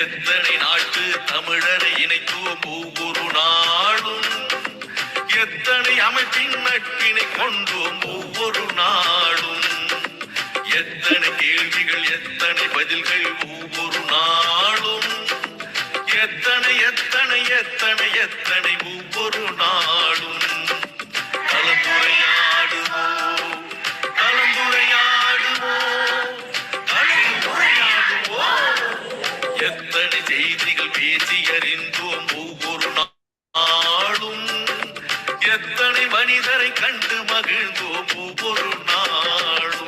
எத்தனை நாட்டு தமிழரை இணைத்துவோம் ஒவ்வொரு நாளும், எத்தனை அமைப்பின் நட்பினை கொண்டோம் ஒவ்வொரு நாளும், எத்தனை கேள்விகள் எத்தனை பதில்கள் ஒவ்வொரு நாளும், எத்தனை எத்தனை எத்தனை எத்தனை ஒவ்வொரு நாளும். கலந்துரையாடுவோம் கலந்துரையாடுவோம் கலந்துரையாடுவோம், எத்தனை செய்திகள் பேசி அறிந்தோம் ஒவ்வொரு நாளும், எத்தனை மனிதரை கண்டு மகிழ்ந்தோம் ஒவ்வொரு நாளும்.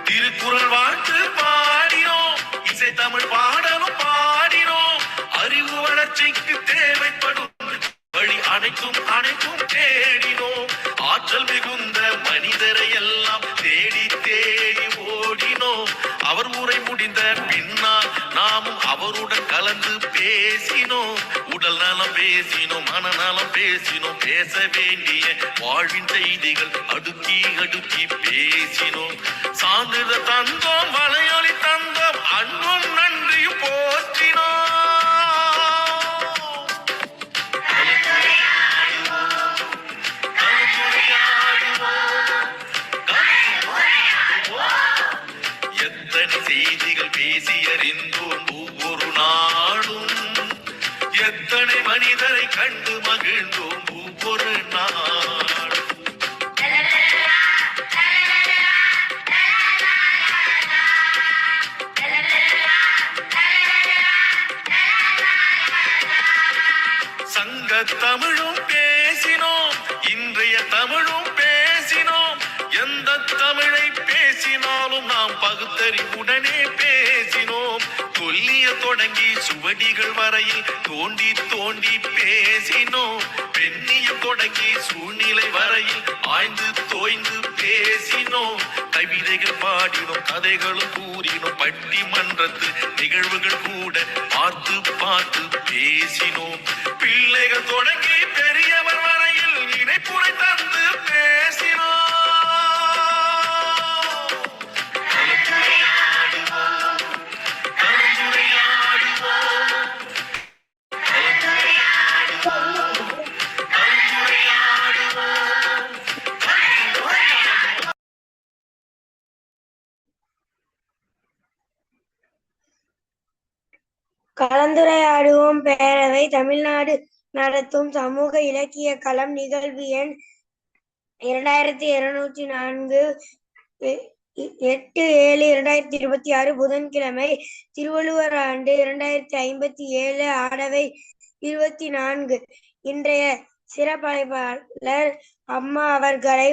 திருக்குறள் வாழ்த்து பாடினோம், இசை தமிழ் பாடலும் பாடினோம், அறிவு வளர்ச்சிக்கு தேவைப்படும் வழி அனைத்தும் அனைத்தும் தேடினோம், ஆற்றல் மிகுந்த மனிதரை எல்லாம் தேடி தேடி ஓடினோம். அவர் உரை முடிந்த பின்னால் நாமும் அவருடன் கலந்து பேசினோம், உடல் நலம் பேசினோம், மனநலம் பேசினோம், பேச வேண்டிய வாழ்வின் செய்திகள் அடுக்கி அடுக்கி பேசினோம். சான்றிதழ் தந்தோம், வலையொலி தந்தோம், அன்பும் நன்றியும் போற்றினோம். எத்தனை செய்திகள் பேசி அறிந்தோம் ஒவ்வொரு நாளும், எத்தனை மனிதரை கண்டு மகிழ்ந்தோம் ஒவ்வொரு நாளும். சங்க தமிழும் பேசினோம், இன்றைய தமிழும் பேசினோம், எந்த தமிழை பேசினாலும் நாம் பகுத்தறிவுடனே பேசினோம். கொல்லிய தொடங்கி சுவடிகள் வரையில் தோண்டி தோண்டி பேசினோம், பெண்ணிய தொடங்கி சூழ்நிலை வரையில் ஆய்ந்து தோய்ந்து பேசினோம். கவிதைகள் பாடினோம், கதைகளும் கூறினோம், பட்டிமன்றத்து நிகழ்வுகள் கூட பார்த்து பார்த்து பேசினோம். பிள்ளைகள் தொடங்கி பெரியவர் வரையில் இணைப்புரை தந்து பேசினோம். கலந்துரையாடுவோம் பேரவை தமிழ்நாடு நடத்தும் சமூக இலக்கிய களம் நிகழ்வு எண் 2204 8/7/2026 புதன்கிழமை, திருவள்ளுவர் ஆண்டு 2057, ஆடவை 24. இன்றைய சிறப்பழைப்பாளர் அம்மா அவர்களை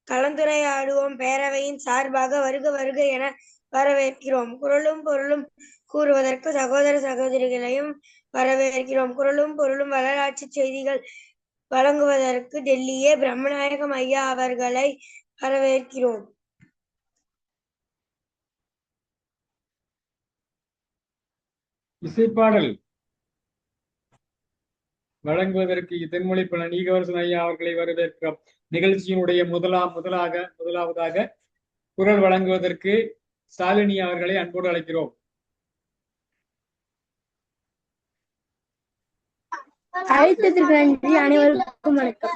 கலந்துரையாடுவோம் பேரவையின் சார்பாக வருக வருக என வரவேற்கிறோம். குரலும் பொருளும் கூறுவதற்கு சகோதர சகோதரிகளையும் வரவேற்கிறோம். குரலும் பொருளும் வரலாற்று செய்திகள் வழங்குவதற்கு டெல்லியே பிரம்மநாயகம் ஐயா அவர்களை வரவேற்கிறோம். இசைப்பாடல் வழங்குவதற்கு தென்மொழி நீகவரசன் ஐயா அவர்களை வரவேற்கிறோம். நிகழ்ச்சியினுடைய முதலாவதாக குரல் வழங்குவதற்கு ஸ்டாலினி அவர்களை அன்போடு அழைக்கிறோம். அழைத்ததற்கு நன்றி. அனைவருக்கும் வணக்கம்.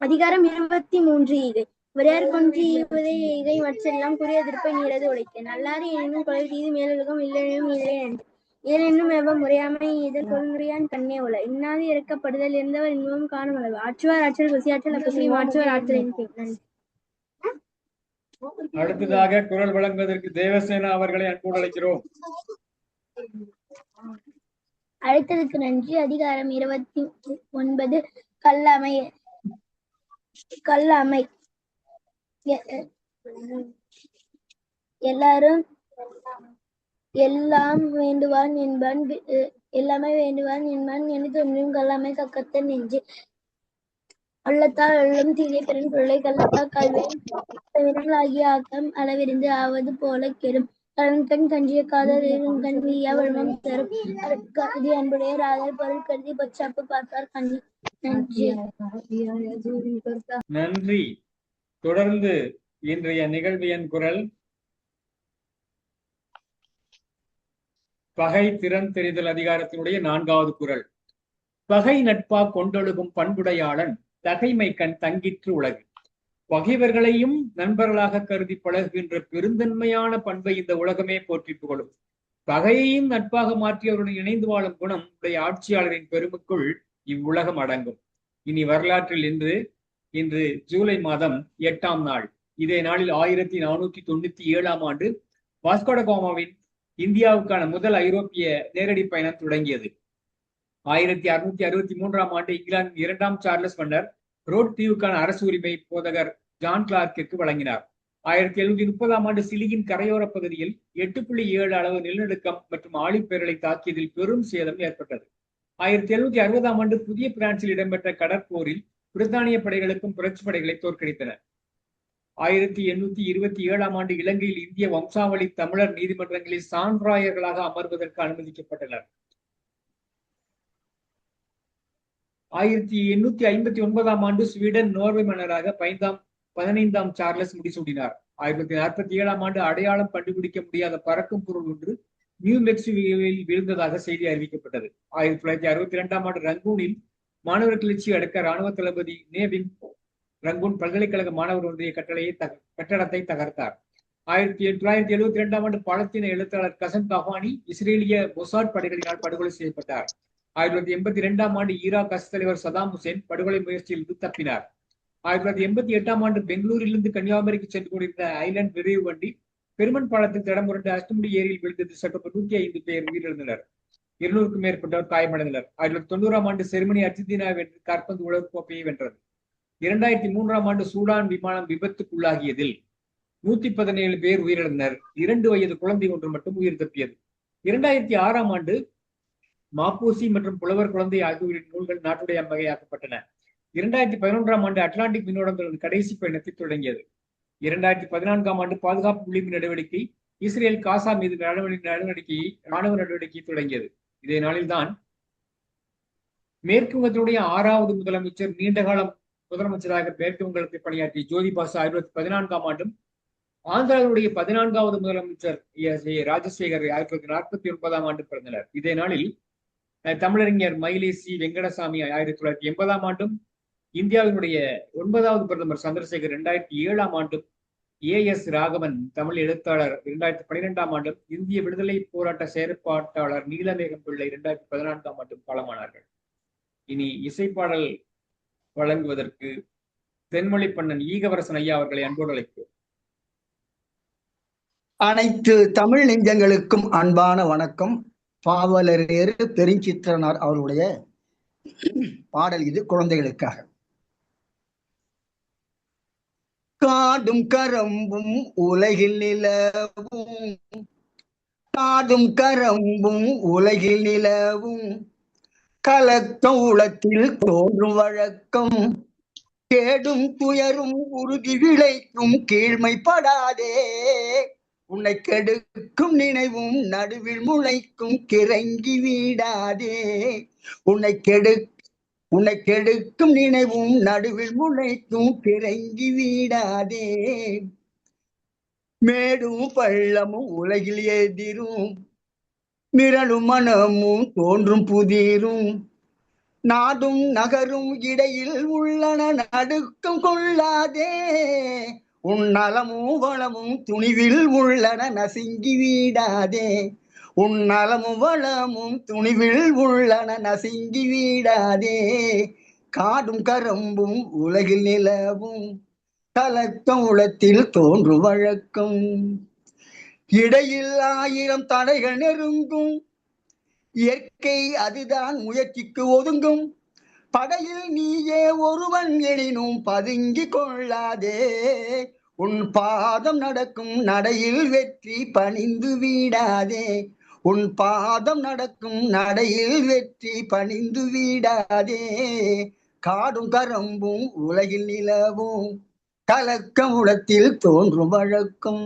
அதிகாரம் 23. ஈகை. உரையார் கொன்று ஈவதே ஈகை, மற்றெல்லாம் குறிய திருப்பை நீரது உடைக்க. நல்லாறு எனினும் கொலை தீது மேலுலகம் இல்லெனும் இல்லை நன்றி. ஏனென்னும் எவ்வம் முறையாமை இதழ் கொள்முறையான் கண்ணே உல. இன்னாது இறக்கப்படுதல் இருந்தவர் இன்பமும் காணுமளவு. ஆற்றுவார் ஆற்றல் ருசியாற்றல் அப்பசியும் ஆற்றுவார் ஆற்றல் நன்றி. அடுத்ததாக குரல் வழங்குவதற்கு தேவசேனா அவர்களை அன்போடு அழைக்கிறோம். அழைத்ததற்கு நன்றி. அதிகாரம் 29. கல்லமை. எல்லாரும் எல்லாம் வேண்டுவான் என்பான், எல்லாமே வேண்டுவான் என்பான் என தோன்றும் கல்லமை கக்கத்தன் நெஞ்சு. உள்ளத்தால் உள்ளம் தீரை பெரும் பொருளை கள்ளத்தால் கல்வியின் ஆகிய ஆக்கம் அளவிருந்து ஆவது போல கெடும். தன் கஞ்சிய காதல் கண் வீயா வழுவம் தரும் கருதி அன்புடைய ராதல் பொருள் கருதி பொச்சாப்பு பார்ப்பார் கண்ணி. நன்றி. தொடர்ந்து இன்றைய நிகழ்வு என் குரல் பகை திறன் தெரிதல் அதிகாரத்தினுடைய 4வது குரல். பகை நட்பா கொண்டொழுகும் பண்புடையாளன் தகைமை கண் தங்கிற்று உலகு. பகைவர்களையும் நண்பர்களாக கருதி பழகுகின்ற பெருந்தன்மையான பண்பை இந்த உலகமே போற்றி புகழும். பகையையும் நட்பாக மாற்றியவருடன் இணைந்து வாழும் குணம் உடைய ஆட்சியாளரின் பெருமைக்குள் இவ்வுலகம் அடங்கும். இனி வரலாற்றில் இன்று ஜூலை மாதம் 8ஆம் நாள். இதே நாளில் 1497ஆம் ஆண்டு வாஸ்கோடகாமாவின் இந்தியாவுக்கான முதல் ஐரோப்பிய நேரடி பயணம் தொடங்கியது. 1663ஆம் ஆண்டு இங்கிலாந்து 2ஆம் சார்லஸ் மன்னர் ரோட் தீவுக்கான அரசு உரிமை போதகர் ஜான் கிளார்க்கிற்கு வழங்கினார். 1730ஆம் ஆண்டு சிலியின் கரையோர பகுதியில் 8.7 அளவு நிலநடுக்கம் மற்றும் ஆழிப்பேரலை தாக்கியதில் பெரும் சேதம் ஏற்பட்டது. 1760ஆம் ஆண்டு புதிய பிரான்சில் இடம்பெற்ற கடற்போரில் பிரித்தானிய படைகளுக்கும் புரட்சி படைகளை தோற்கடித்தன. 1827ஆம் ஆண்டு இலங்கையில் இந்திய வம்சாவளி தமிழர் நீதிமன்றங்களில் சான்றாயர்களாக அமர்வதற்கு அனுமதிக்கப்பட்டனர். 1859ஆம் ஆண்டு ஸ்வீடன் நோர்வே மன்னராக 15ஆம் சார்லஸ் முடிசூடினார். 1947ஆம் ஆண்டு அடையாளம் கண்டுபிடிக்க முடியாத பறக்கும் பொருள் ஒன்று நியூ மெக்சிகோவில் வீழ்ந்ததாக செய்தி அறிவிக்கப்பட்டது. 1962ஆம் ஆண்டு ரங்கூனில் மாணவர் கிளர்ச்சி அடக்க ராணுவ தளபதி நேவின் ரங்கூன் பல்கலைக்கழக மாணவர் ஒன்றிய கட்டடத்தை தகர்த்தார். 1972ஆம் ஆண்டு பாலஸ்தீன எழுத்தாளர் கசன் கஹானி இஸ்ரேலிய மொசாட் படைகளினால் படுகொலை செய்யப்பட்டார். 1982ஆம் ஆண்டு ஈராக் அரசு தலைவர் சதாம் ஹுசேன் படுகொலை முயற்சியிலிருந்து தப்பினார். 1988ஆம் ஆண்டு பெங்களூரிலிருந்து கன்னியாகுமரிக்கு சென்று கொண்டிருந்த ஐலண்ட் விரைவு வண்டி பெருமன் பாலத்தில் தடமுரண்டு அஷ்டமுடி ஏரியில் விழுந்தது. சற்று 105 பேர் உயிரிழந்தனர். 200க்கும் மேற்பட்டவர் காயமடைந்தனர். 1990ஆம் ஆண்டு ஜெர்மனி அர்ஜென்டினா வென்று காற்பந்து உலகக்கோப்பையை வென்றது. 2003ஆம் ஆண்டு சூடான் விமானம் விபத்துக்குள்ளாகியதில் 117 பேர் உயிரிழந்தனர். 2 வயது குழந்தை ஒன்று மட்டும் உயிர் தப்பியது. 2006ஆம் ஆண்டு மாப்போசி மற்றும் புலவர் குழந்தை ஆகியோரின் நூல்கள் நாட்டுடைய வகையாக்கப்பட்டன. 2011ஆம் ஆண்டு அட்லாண்டிக் வினோடங்களின் கடைசி பயணத்தை தொடங்கியது. 2014ஆம் ஆண்டு பாதுகாப்பு விளிம்பு நடவடிக்கை இஸ்ரேல் காசா மீது ராணுவ நடவடிக்கையை தொடங்கியது. இதே நாளில்தான் மேற்கு வங்கத்தினுடைய 6வது முதலமைச்சர் நீண்டகாலம் முதலமைச்சராக மேற்கு வங்கத்தில் பணியாற்றிய ஜோதி பாசு 2014ஆம் ஆண்டும் ஆந்திராவுடைய 14வது முதலமைச்சர் ராஜசேகர் 1949ஆம் ஆண்டு பிறந்தனர். இதே நாளில் தமிழறிஞர் மயிலை சி வெங்கடசாமி 1980ஆம் ஆண்டும் இந்தியாவினுடைய 9வது பிரதமர் சந்திரசேகர் 2007ஆம் ஆண்டும் AS ராகவன் தமிழ் எழுத்தாளர் 2012ஆம் ஆண்டும் இந்திய விடுதலை போராட்ட செயற்பாட்டாளர் நீலமேகம் பிள்ளை 2014ஆம் ஆண்டும் காலமானார்கள். இனி இசைப்பாடல் வழங்குவதற்கு தென்மொழி பண்ணன் ஈகவரசன் ஐயா அவர்களை அன்போடு அழைக்கிறோம். அனைத்து தமிழ் நெஞ்சங்களுக்கும் அன்பான வணக்கம். பாவலரேறு பெருஞ்சித்திரனார் அவருடைய பாடல் இது குழந்தைகளுக்காக. காடும் கரம்பும் உலகில் நிலவும், காடும் கரம்பும் உலகில் நிலவும், கலக்க உளத்தில் தோன்றும் வழக்கம், கேடும் துயரும் உறுதி விளைக்கும் கீழ்மைப்படாதே, உன்னை கெடுக்கும் நினைவும் நடுவில் முளைக்கும் கிறங்கி வீடாதே, உன்னை கெடுக்கும் நினைவும் நடுவில் முளைக்கும் கிறங்கி வீடாதே, மேடும் பள்ளமும் உலகில் எதிரும் மிரளும் மனமும் தோன்றும் புதிரும், நாடும் நகரும் இடையில் உள்ளன நடுக்கம் கொள்ளாதே, உன் நலமும் வளமும் துணிவில் உள்ளன நசுங்கி வீடாதே, உன் நலமும் வளமும் துணிவில் உள்ளன நசுங்கி வீடாதே, காடும் கரம்பும் உலகில் நிலவும் கலக்கம் உளத்தில் தோன்றும் வழக்கம், இடையில் 1000 தடைகள் நெருங்கும், இயற்கை அதுதான் முயற்சிக்கு ஒதுங்கும், படையில் நீயே ஒருவன் எனினும் பதுங்கி கொள்ளாதே, உன் பாதம் நடக்கும் நடையில் வெற்றி பணிந்து வீடாதே, உன் பாதம் நடக்கும் நடையில் வெற்றி பணிந்து வீடாதே, காடும் கரம்பும் உலகில் நிலவும் கலக்கம் உளத்தில் தோன்றும் வழக்கம்,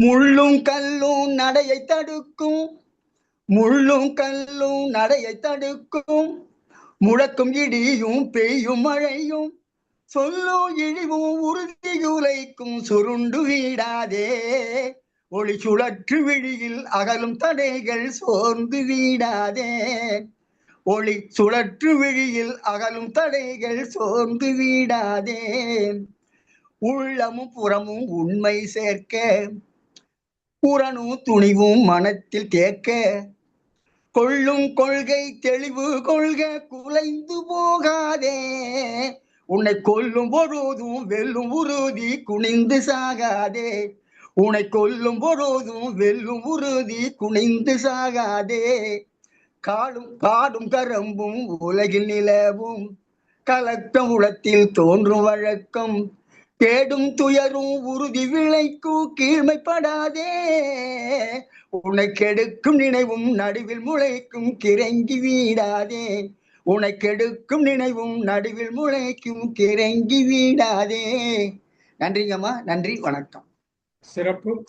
முள்ளும் கல்லும் நடையை தடுக்கும், முள்ளும் கல்லும் நடையை தடுக்கும், முழக்கும் இடியும் பெய்யும் மழையும் சொல்லும் இழிவும் உறுதியுலைக்கும் சுருண்டு வீடாதே. ஒளி சுழற்று விழியில் அகலும் தடைகள் சோர்ந்து வீடாதே. ஒளி சுழற்று விழியில் அகலும் தடைகள் சோர்ந்து வீடாதே. உள்ளமும் புறமும் உண்மை சேர்க்க, புறனும் துணிவும் மனத்தில் தேக்க, கொள்ளும் கொள்கை தெளிவு கொள்க குலைந்து போகாதே. உன்னை கொல்லும் பொழுதும் வெல்லும் உறுதி குனிந்து சாகாதே. உன்னை கொல்லும் பொழுதும் வெல்லும் உறுதி குனிந்து சாகாதே. காடும் கரம்பும் உலகில் நிலவும் கலக்கம் உளத்தில் தோன்றும் வழக்கம், கேடும் துயரும் உறுதி விளைக்கும் கீழ்மைப்படாதே. உன்னை கெடுக்கும் நினைவும் நடுவில் முளைக்கும் கிறங்கி வீடாதே. உன்னை கெடுக்கும் நினைவும் நடுவில் முளைக்கும் கிறங்கி வீடாதே. நன்றிங்கம்மா, நன்றி, வணக்கம்.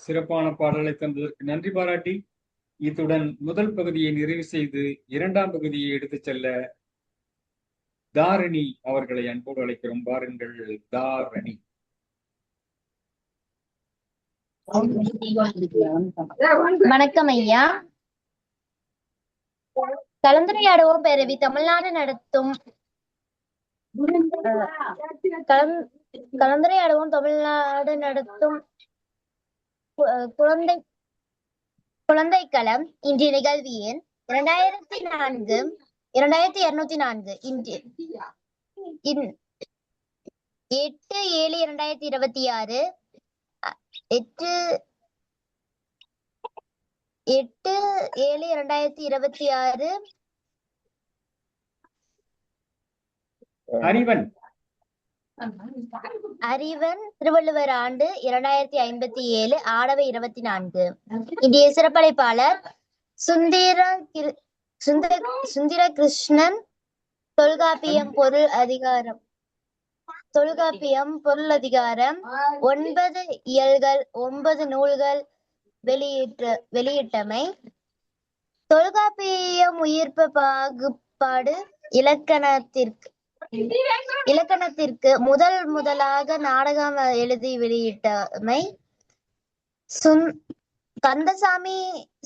சிறப்பான பாடலை தந்ததற்கு நன்றி பாராட்டி இத்துடன் முதல் பகுதியை நிறைவு செய்து இரண்டாம் பகுதியை எடுத்துச் செல்ல தாரணி அவர்களை அன்போடு அழைக்கிறோம். பாருங்கள் தாரணி. வணக்கம் ஐயா. கலந்துரையாடுவோம் பேரவை தமிழ்நாடு நடத்தும் குழந்தை களம் இன்றைய நிகழ்வு எண் 2204 இன்று 8/7/2026 8/7/2026 அறிவன் திருவள்ளுவர் ஆண்டு 2057 ஆடவை 24. இன்றைய சிறப்பழைப்பாளர் சுந்தர கிருஷ்ணன். தொல்காப்பியம் பொருள் அதிகாரம் 9 இயல்கள் 9 நூல்கள் வெளியிட்டமை. தொல்காப்பியம் உயிர்ப்பு பாகுபாடு இலக்கணத்திற்கு முதலாக நாடகம் எழுதி வெளியிட்டமை. கந்தசாமி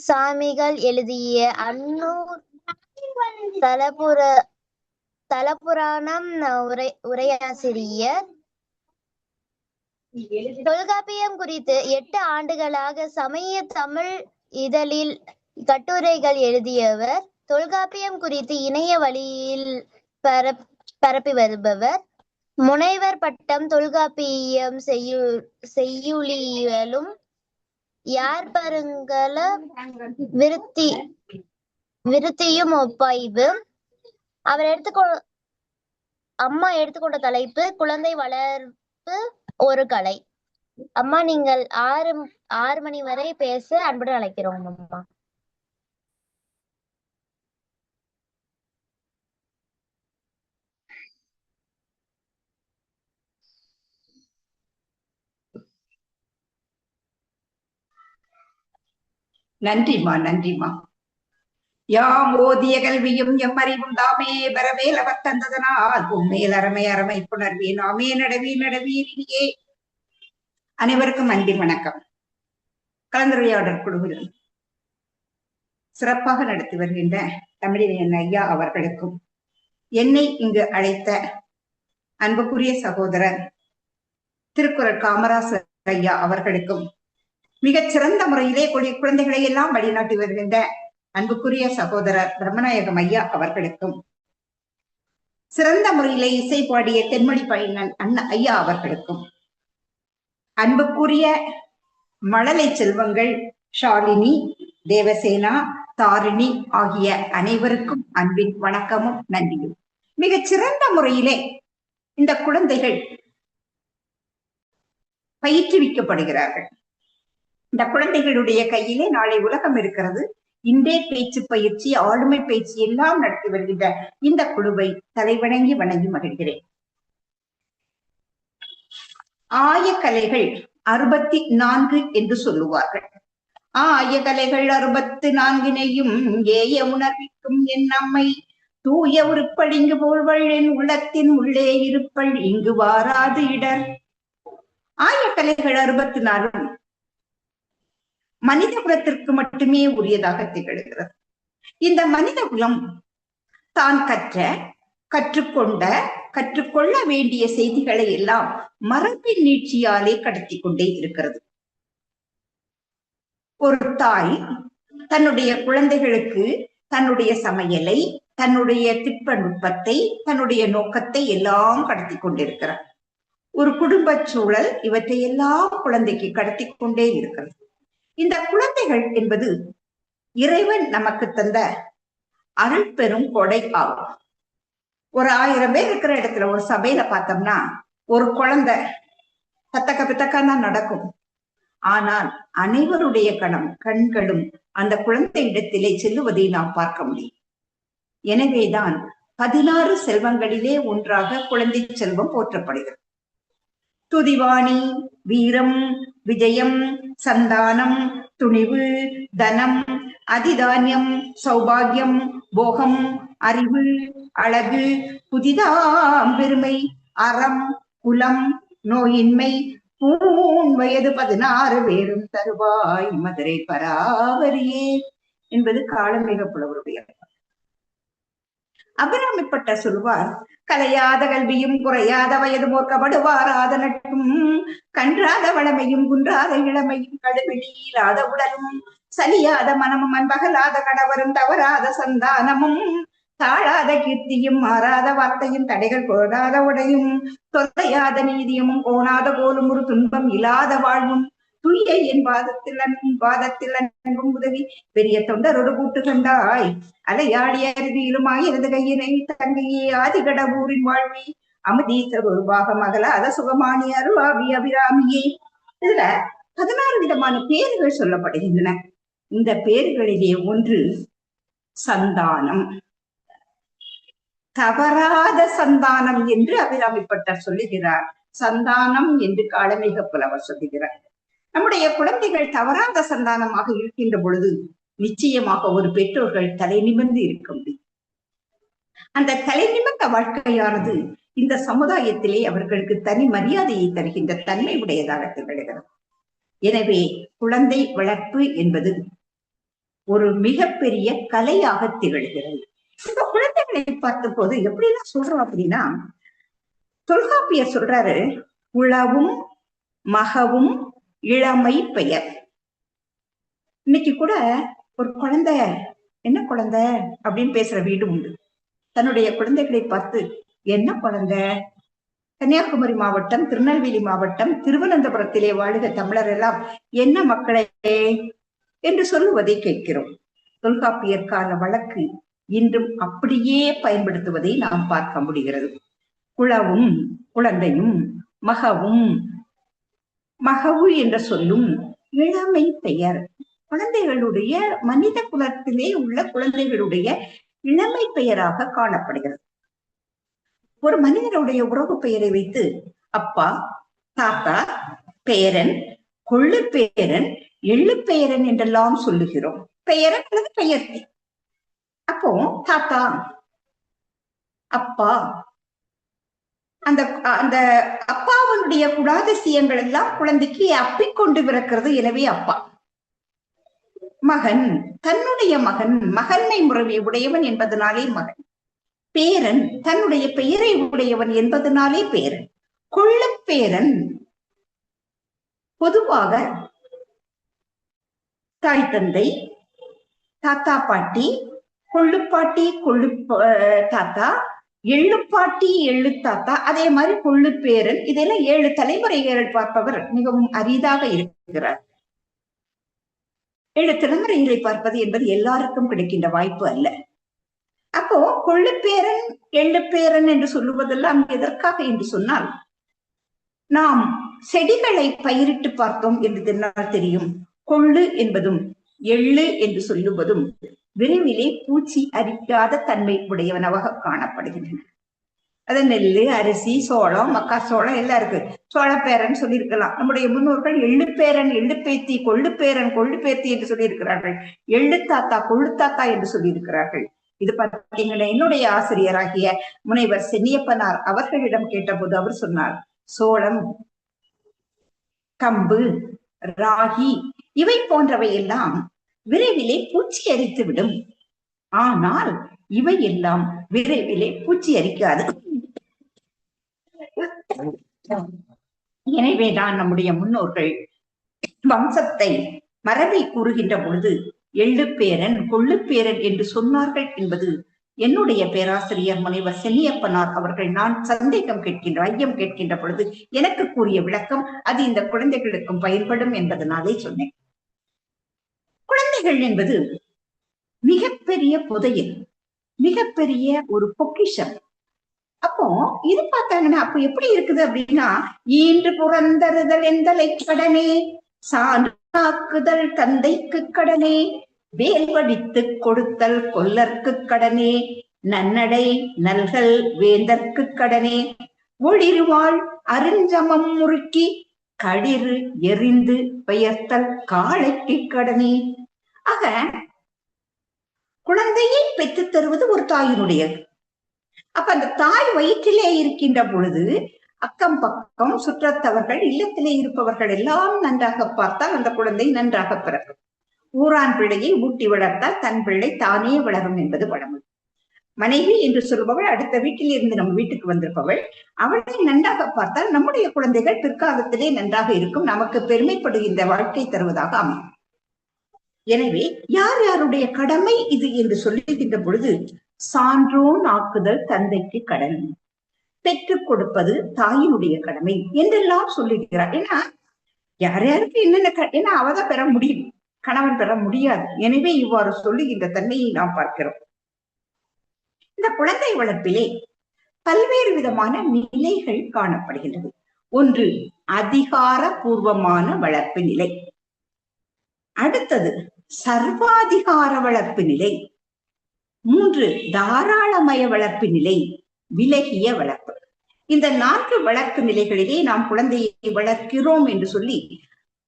சாமிகள் எழுதிய அன்னூர் தலபுராணம் உரையாசிரியர். தொல்காப்பியம் குறித்து 8 ஆண்டுகளாக சமய தமிழ் இதழில் கட்டுரைகள் எழுதியவர். தொல்காப்பியம் குறித்து இணைய வழியில் பரப்பி வருபவர். முனைவர் பட்டம் தொல்காப்பியம் செய்யுளியலும் யார்பருங்கல விருத்தியும் ஒப்பாய்வு. அம்மா எடுத்துக்கொண்ட தலைப்பு குழந்தை வளர்ப்பு ஒரு கலை. அம்மா, நீங்கள் 6 மணி வரை பேச அன்புடன் அழைக்கிறோம் அம்மா. நன்றிமா, நன்றிமா. யாம் ஓதிய கல்வியும் எம்மறிவும் தாமே பரவேல் அவர் தந்ததனால் உண்மையில் அறமை புணர்வே நாமே நடவீரியே. அனைவருக்கும் அன்பின் வணக்கம். கலந்துரையாடல் குழுவில் சிறப்பாக நடத்தி வருகின்ற தமிழின் ஐயா அவர்களுக்கும், என்னை இங்கு அழைத்த அன்புக்குரிய சகோதரர் திருக்குறள் காமராசர் ஐயா அவர்களுக்கும், மிகச் சிறந்த முறையிலே குழந்தைகளை எல்லாம் வழிநாட்டி வருகின்ற அன்புக்குரிய சகோதரர் பிரம்மநாயகம் ஐயா அவர்களுக்கும், சிறந்த முறையிலே இசை பாடிய தென்மொழி பயிலன் ஐயா அவர்களுக்கும், அன்புக்குரிய மழலை செல்வங்கள் ஷாலினி, தேவசேனா, தாரிணி ஆகிய அனைவருக்கும் அன்பின் வணக்கமும் நன்றியும். மிகச் சிறந்த முறையிலே இந்த குழந்தைகள் பயிற்றுவிக்கப்படுகிறார்கள். இந்த குழந்தைகளுடைய கையிலே நாளை உலகம் இருக்கிறது. இன்றே பேச்சு பயிற்சி, ஆளுமை பயிற்சி எல்லாம் நடத்தி வருகின்ற இந்த குழுவை தலைவணங்கி வணங்கி மகிழ்கிறேன். ஆயக்கலைகள் 64 என்று சொல்லுவார்கள். ஆய கலைகள் 64 ஏய உணர்விக்கும் என் நம்மை தூய உருப்படிங்கு போல்வள் என் உள்ளத்தின் உள்ளே இருப்பள் இங்கு வாராது இடர். ஆய கலைகள் 64 மனித குலத்திற்கு மட்டுமே உரியதாக திகழ்கிறது. இந்த மனித குலம் தான் கற்றுக்கொள்ள வேண்டிய செய்திகளை எல்லாம் மரபின் நீட்சியாலே கடத்தி கொண்டே இருக்கிறது. ஒரு தாய் தன்னுடைய குழந்தைகளுக்கு தன்னுடைய சமையலை, தன்னுடைய திட்பநுட்பத்தை, தன்னுடைய நோக்கத்தை எல்லாம் கடத்தி கொண்டிருக்கிறார். ஒரு குடும்ப சூழல் இவற்றை எல்லாம் குழந்தைக்கு கடத்தி கொண்டே இருக்கிறது. இந்த குழந்தைகள் என்பது இறைவன் நமக்கு தந்த அருள் பெரும் கொடை ஆகும். ஒரு 1000 பேர் இருக்கிற இடத்துல ஒரு சபையில பார்த்தோம்னா ஒரு குழந்தை தத்தக்க பித்தக்கா தான் நடக்கும். ஆனால் அனைவருடைய கண்களும் அந்த குழந்தை இடத்திலே செல்லுவதை நாம் பார்க்க முடியும். எனவேதான் 16 செல்வங்களிலே ஒன்றாக குழந்தை செல்வம் போற்றப்படுகிறது. துதிவாணி, வீரம், விஜயம், சந்தானம், துணிவு, தனம், அதிதானியம், சௌபாகியம், போகம், அறிவு, அழகு, புதிதாம் பெருமை, அறம், குலம், நோயின்மை, பூன் வயது 16 பேரும் தருவாய் மதுரை பராவரியே என்பது காளமேக புலவருடைய. அபிராமிப்பட்ட சொல்வார், கலையாத கல்வியும் குறையாத வயது மோர்க்கப்படுவாராத நட்பும் கன்றாத வளமையும் குன்றாத இளமையும் கடுவெளியிலாத உடலும் சலியாத மனமும் அன்பகலாத கணவரும் தவறாத சந்தானமும் தாழாத கீர்த்தியும் மாறாத வார்த்தையும் தடைகள் கோடாத உடையும் தொல்லையாத நீதியும் கோணாத கோலும் ஒரு துன்பம் இல்லாத வாழ்வும் துய்ய என் வாதத்தில் அன்பும் உதவி பெரிய தொண்டரோடு கூட்டு கண்டாய் அலையாடி அருவியிலுமாய் எனது கையினை தங்கையே ஆதிகடவூரின் வாழ்வி அமுதீசர் ஒரு பாகம் அகலாத சுகமானி அருளாவி அபிராமியே. இதுல 16 விதமான பேர்கள் சொல்லப்படுகின்றன. இந்த பேர்களிலே ஒன்று சந்தானம். தவறாத சந்தானம் என்று அபிராமிப்பட்டர் சொல்லுகிறார். சந்தானம் என்று காளமேக புலவர் சொல்லுகிறார். நம்முடைய குழந்தைகள் தவறாத சந்தானமாக இருக்கின்ற பொழுது நிச்சயமாக ஒரு பெற்றோர்கள் தலை நிமிர்ந்து இருக்க முடியும். அந்த தலை நிமிர்ந்த வாழ்க்கையானது இந்த சமுதாயத்திலே அவர்களுக்கு தனி மரியாதையை தருகின்ற தன்மை உடையதாக திகழ்கிறது. எனவே குழந்தை வளர்ப்பு என்பது ஒரு மிகப்பெரிய கலையாக திகழ்கிறது. இந்த குழந்தைகளை பார்த்த போது எப்படிலாம் சொல்றோம் அப்படின்னா, தொல்காப்பியர் சொல்றாரு, உளவும் மகவும் இளமை பெயர். இன்னைக்கு கூட ஒரு குழந்தை என்ன குழந்தை அப்படின்னு பேசுற வீடு உண்டு. தன்னுடைய குழந்தைகளை பார்த்து என்ன குழந்தை, கன்னியாகுமரி மாவட்டம், திருநெல்வேலி மாவட்டம், திருவனந்தபுரத்திலே வாழுக தமிழர் எல்லாம் என்ன மக்களே என்று சொல்லுவதை கேட்கிறோம். தொல்காப்பியர் கால வழக்கு இன்றும் அப்படியே பயன்படுத்துவதை நாம் பார்க்க முடிகிறது. குளவும் குழந்தையும் மகவும், மகவு என்ற சொல்லும் இளமை பெயர். குழந்தைகளுடைய மனித குலத்திலே உள்ள குழந்தைகளுடைய இளமை பெயராக காணப்படுகிறது. ஒரு மனிதனுடைய உறவு பெயரை வைத்து அப்பா, தாத்தா, பேரன், கொள்ளு பேரன், எள்ளு பேரன் என்றெல்லாம் சொல்லுகிறோம். பெயரன் அல்லது பெயர்த்தி. அப்போ தாத்தா, அப்பா, அந்த அந்த அப்பாவனுடைய குணாதிசயங்கள் எல்லாம் குழந்தைக்கு அப்பிக்கொண்டு பிறக்கிறது. எனவே அப்பா. மகன், தன்னுடைய மகன், மகன்மை முறையை உடையவன் என்பதனாலே மகன். பேரன், தன்னுடைய பெயரை உடையவன் என்பதனாலே பேரன். கொள்ளு பேரன், பொதுவாக தாய் தந்தை, தாத்தா பாட்டி, கொள்ளுப்பாட்டி கொள்ளு தாத்தா, எள்ளுப்பாட்டி எள்ளு தாத்தா, அதே மாதிரி கொள்ளு பேரன், இதெல்லாம் 7 தலைமுறைகள் பார்ப்பவர் மிகவும் அரிதாக இருக்கிறார். 7 தலைமுறைகளை பார்ப்பது என்பது எல்லாருக்கும் கிடைக்கின்ற வாய்ப்பு அல்ல. அப்போ கொள்ளு பேரன், எள்ளு பேரன் என்று சொல்லுவதெல்லாம் எதற்காக என்று சொன்னால், நாம் செடிகளை பயிரிட்டு பார்த்தோம் என்று தெரியும். கொள்ளு என்பதும் எள்ளு என்று சொல்லுவதும் விரைவிலே பூச்சி அரிக்காத தன்மை உடையவனவாக காணப்படுகின்றன. அது நெல்லு, அரிசி, சோளம், மக்காச்சோளம் எல்லாம் இருக்கு. சோளப்பேரன் சொல்லியிருக்கலாம். நம்முடைய முன்னோர்கள் எள்ளுப்பேரன், எள்ளுப்பேத்தி, கொள்ளுப்பேரன், கொள்ளுப்பேத்தி என்று சொல்லியிருக்கிறார்கள். எள்ளுத்தாத்தா, கொள்ளுத்தாத்தா என்று சொல்லியிருக்கிறார்கள். இது பார்த்தீங்கன்னா என்னுடைய ஆசிரியராகிய முனைவர் சென்னியப்பனார் அவர்களிடம் கேட்டபோது அவர் சொன்னார், சோளம், கம்பு, ராகி இவை போன்றவை எல்லாம் விரைவிலே பூச்சி அரித்து விடும். ஆனால் இவை எல்லாம் விரைவிலே பூச்சி அரிக்காது. எனவேதான் நம்முடைய முன்னோர்கள் வம்சத்தை, மரபை கூறுகின்ற பொழுது எள்ளுப்பேரன், கொள்ளுப்பேரன் என்று சொன்னார்கள் என்பது என்னுடைய பேராசிரியர் முனைவர் சென்னியப்பனார் அவர்கள் நான் சந்தேகம் கேட்கின்ற, ஐயம் கேட்கின்ற பொழுது எனக்கு கூறிய விளக்கம். அது இந்த குழந்தைகளுக்கும் பயன்படும் என்பதனாலே சொன்னேன். குழந்தைகள் என்பது மிகப்பெரிய புதையல், மிகப்பெரிய ஒரு பொக்கிஷம். அப்போ இது பார்த்தாங்கன்னா அப்ப எப்படி இருக்குது அப்படின்னா, ஈன்று புறந்தறுதல் எந்தலை கடனே, சான்றாக்குதல் தந்தைக்கு கடனே, வேல் வடித்து கொடுத்தல் கொல்லர்க்கு கடனே, நன்னடை நல்கல் வேந்தற்கு கடனே, ஒளிர்வாள் அருஞ்சமம் முறுக்கி களிறு எரிந்து பெயர்த்தல் காளைக்கு கடனே. ஆக குழந்தையை பெற்றுத் தருவது ஒரு தாயினுடையது. அப்ப அந்த தாய் வயிற்றிலே இருக்கின்ற பொழுது அக்கம் பக்கம் சுற்றத்தவர்கள், இல்லத்திலே இருப்பவர்கள் எல்லாம் நன்றாக பார்த்தால் அந்த குழந்தை நன்றாக பிறக்கும். ஊரான் பிள்ளையை ஊட்டி வளர்த்தால் தன் பிள்ளை தானே வளரும் என்பது பழமொழி. மனைவி என்று சொல்பவள் அடுத்த வீட்டில் இருந்து நம்ம வீட்டுக்கு வந்திருப்பவள், அவளை நன்றாக பார்த்தால் நம்முடைய குழந்தைகள் பிற்காலத்திலே நன்றாக இருக்கும், நமக்கு பெருமைப்படுகின்ற வாழ்க்கை தருவதாக அமையும். எனவே யார் யாருடைய கடமை இது என்று சொல்லுகின்ற பொழுது, சான்றோன் ஆக்குதல் தந்தைக்கு கடன், பெற்றுக் கொடுப்பது தாயினுடைய கடமை என்றெல்லாம் சொல்லுகிறார். ஏன்னா யார் யாருக்கு என்னென்ன, ஏன்னா அவதான் பெற முடியும், கணவன் பெற முடியாது. எனவே இவ்வாறு சொல்லுகின்ற தன்மையை நாம் பார்க்கிறோம். இந்த குழந்தை வளர்ப்பிலே பல்வேறு விதமான நிலைகள் காணப்படுகின்றது. ஒன்று அதிகார பூர்வமான வளர்ப்பு நிலை, அடுத்தது சர்வாதிகார வளர்ப்பு நிலை, 3 தாராளமய வளர்ப்பு நிலை, விலகிய வளர்ப்பு. இந்த 4 வளர்ப்பு நிலைகளிலே நாம் குழந்தையை வளர்க்கிறோம் என்று சொல்லி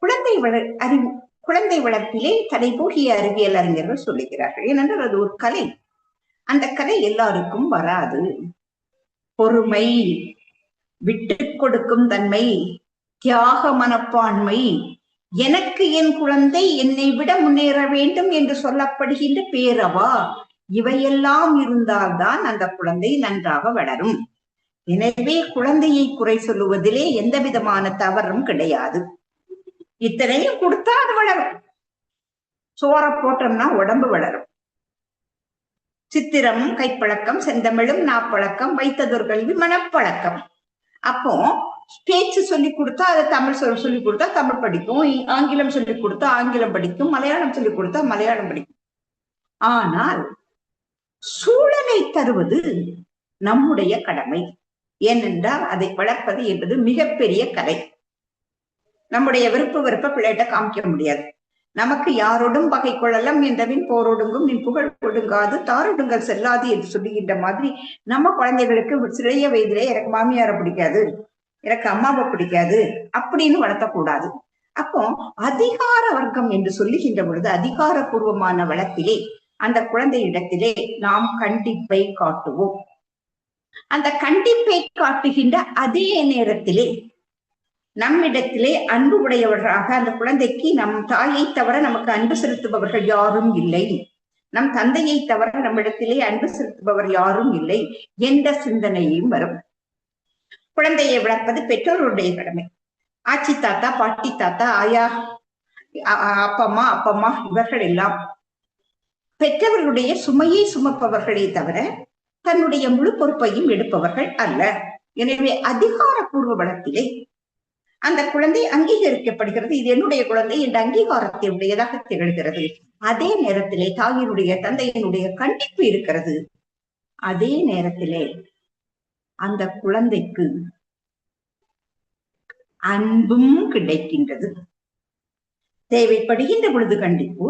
குழந்தை வளர்ப்பிலே தலைபோகிய அறிவியல் அறிஞர்கள் சொல்லுகிறார்கள். ஏனென்றால் அது ஒரு கலை. அந்த கலை எல்லாருக்கும் வராது. பொறுமை, விட்டு கொடுக்கும் தன்மை, தியாக மனப்பான்மை, எனக்கு என் குழந்தை என்னை விட முன்னேற வேண்டும் என்று சொல்லப்படுகின்ற பேரவா, இவையெல்லாம் இருந்தால்தான் அந்த குழந்தை நன்றாக வளரும். எனவே குழந்தையை குறை சொல்லுவதிலே எந்த விதமான தவறும் கிடையாது. இத்தனையும் கொடுத்தா அது வளரும். சோற போட்டோம்னா உடம்பு வளரும். சித்திரம் கைப்பழக்கம், செந்தமிழும் நாப்பழக்கம், வைத்ததொரு கல்வி மனப்பழக்கம். அப்போ பேச்சு சொல்லி கொடுத்தா அதை தமிழ் சொல்லி கொடுத்தா தமிழ் படிக்கும், ஆங்கிலம் சொல்லி கொடுத்தா ஆங்கிலம் படிக்கும், மலையாளம் சொல்லி கொடுத்தா மலையாளம் படிக்கும். ஆனால் சூழலை தருவது நம்முடைய கடமை. ஏனென்றால் அதை வளர்ப்பது என்பது மிகப்பெரிய கலை. நம்முடைய விருப்ப பிள்ளைகிட்ட காமிக்க முடியாது. நமக்கு யாரோடும் பகை கொள்ளலாம் என்றவின் போரோடுங்கும் நின் புகழ் கொடுங்காது தாரோடுங்கள் செல்லாது என்று சொல்லுகின்ற மாதிரி நம்ம குழந்தைகளுக்கு சிறிய வயதிலே எனக்கு மாமியாரை பிடிக்காது, எனக்கு அம்மாவை பிடிக்காது அப்படின்னு வளர்த்தக்கூடாது. அப்போ அதிகார வர்க்கம் என்று சொல்லுகின்ற பொழுது அதிகாரபூர்வமான வளர்ப்பிலே அந்த குழந்தையிடத்திலே நாம் கண்டிப்பை காட்டுவோம். அந்த கண்டிப்பை காட்டுகின்ற அதே நேரத்திலே நம்மிடத்திலே அன்பு உடையவர்களாக அந்த குழந்தைக்கு நம் தாயை தவிர நமக்கு அன்பு செலுத்துபவர்கள் யாரும் இல்லை, நம் தந்தையை தவிர நம்மிடத்திலே அன்பு செலுத்துபவர் யாரும் இல்லை என்ற சிந்தனையும் வரும். குழந்தையை வளர்ப்பது பெற்றோருடைய கடமை. ஆச்சி தாத்தா, பாட்டி தாத்தா, ஆயா, அப்பம்மா இவர்கள் எல்லாம் பெற்றவர்களுடைய சுமையை சுமப்பவர்களே தவிர தன்னுடைய முழு பொறுப்பையும் எடுப்பவர்கள் அல்ல. எனவே அதிகாரப்பூர்வ வளர்ப்பிலே அந்த குழந்தை அங்கீகரிக்கப்படுகிறது. இது என்னுடைய குழந்தை என்ற அங்கீகாரத்தை உடையதாக திகழ்கிறது. அதே நேரத்திலே தாயினுடைய தந்தையினுடைய கண்டிப்பு இருக்கிறது. அதே நேரத்திலே அந்த குழந்தைக்கு அன்பும் கிடைக்கின்றது. தேவைப்படுகின்ற பொழுது கண்டிப்பு,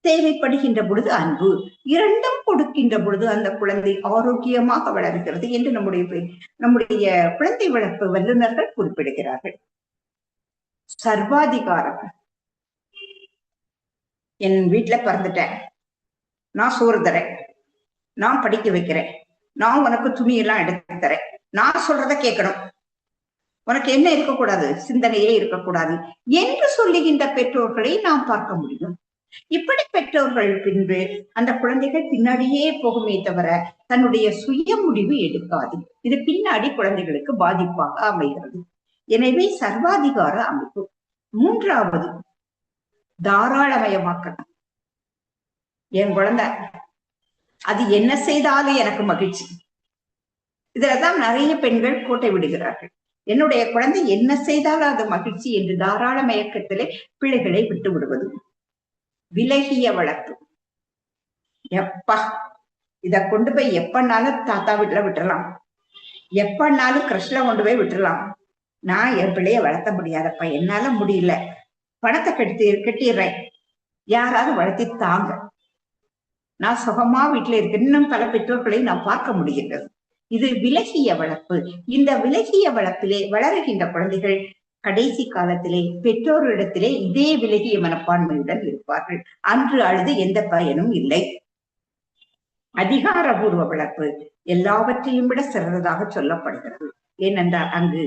தேவைப்படுகின்ற பொழுது அன்பு, இரண்டும் கொடுக்கின்ற பொழுது அந்த குழந்தை ஆரோக்கியமாக வளர்கிறது என்று நம்முடைய குழந்தை வளர்ப்பு வல்லுநர்கள் குறிப்பிடுகிறார்கள். சர்வாதிகாரம். என் வீட்டுல பிறந்துட்டேன், நான் சோறு தரேன், நான் படிக்க வைக்கிறேன், நான் உனக்கு துணியெல்லாம் எடுத்து தரேன், நான் சொல்றத கேட்கணும், உனக்கு என்ன இருக்கக்கூடாது, சிந்தனையே இருக்கக்கூடாது என்று சொல்லுகின்ற பெற்றோர்களை நாம் பார்க்க முடியும். இப்படி பெற்றோர்கள் பின்பு அந்த குழந்தைகள் பின்னாடியே போகுமே தவிர தன்னுடைய சுய முடிவு எடுக்காது. இது பின்னாடி குழந்தைகளுக்கு பாதிப்பாக அமைகிறது. எனவே சர்வாதிகார அமைப்பு. மூன்றாவது, தாராளமயமாக்கணும். என் குழந்தை அது என்ன செய்தாலும் எனக்கு மகிழ்ச்சி. இதுலதான் நிறைய பெண்கள் கோட்டை விடுகிறார்கள். என்னுடைய குழந்தை என்ன செய்தாலும் அது மகிழ்ச்சி என்று தாராளமயக்கத்திலே பிள்ளைகளை விட்டு விடுவது. விலகிய வளர்ப்பு. எப்பா இத கொண்டு போய் எப்பனாலும் தாத்தா வீட்டுல விட்டுறலாம், எப்பனாலும் கிருஷ்ண கொண்டு போய் விட்டுறலாம், நான் என் பிள்ளைய வளர்த்த முடியாதப்பா, என்னால முடியல, பணத்தை கட்டிடுறேன், யாராவது வளர்த்தி தாங்க, நான் சுகமா வீட்டுல இருக்கேன். இன்னும் பல பெற்றோர்களை நான் பார்க்க முடிகிறது. இது விலகிய வளர்ப்பு. இந்த விலகிய வளர்ப்பிலே வளருகின்ற குழந்தைகள் கடைசி காலத்திலே பெற்றோரிடத்திலே இதே விலகிய மனப்பான்மையுடன் இருப்பார்கள். அன்று அழுது எந்த பயனும் இல்லை. அதிகாரபூர்வ வளர்ப்பு எல்லாவற்றையும் விட சிறந்ததாக சொல்லப்படுகிறது. ஏனென்றால் அங்கு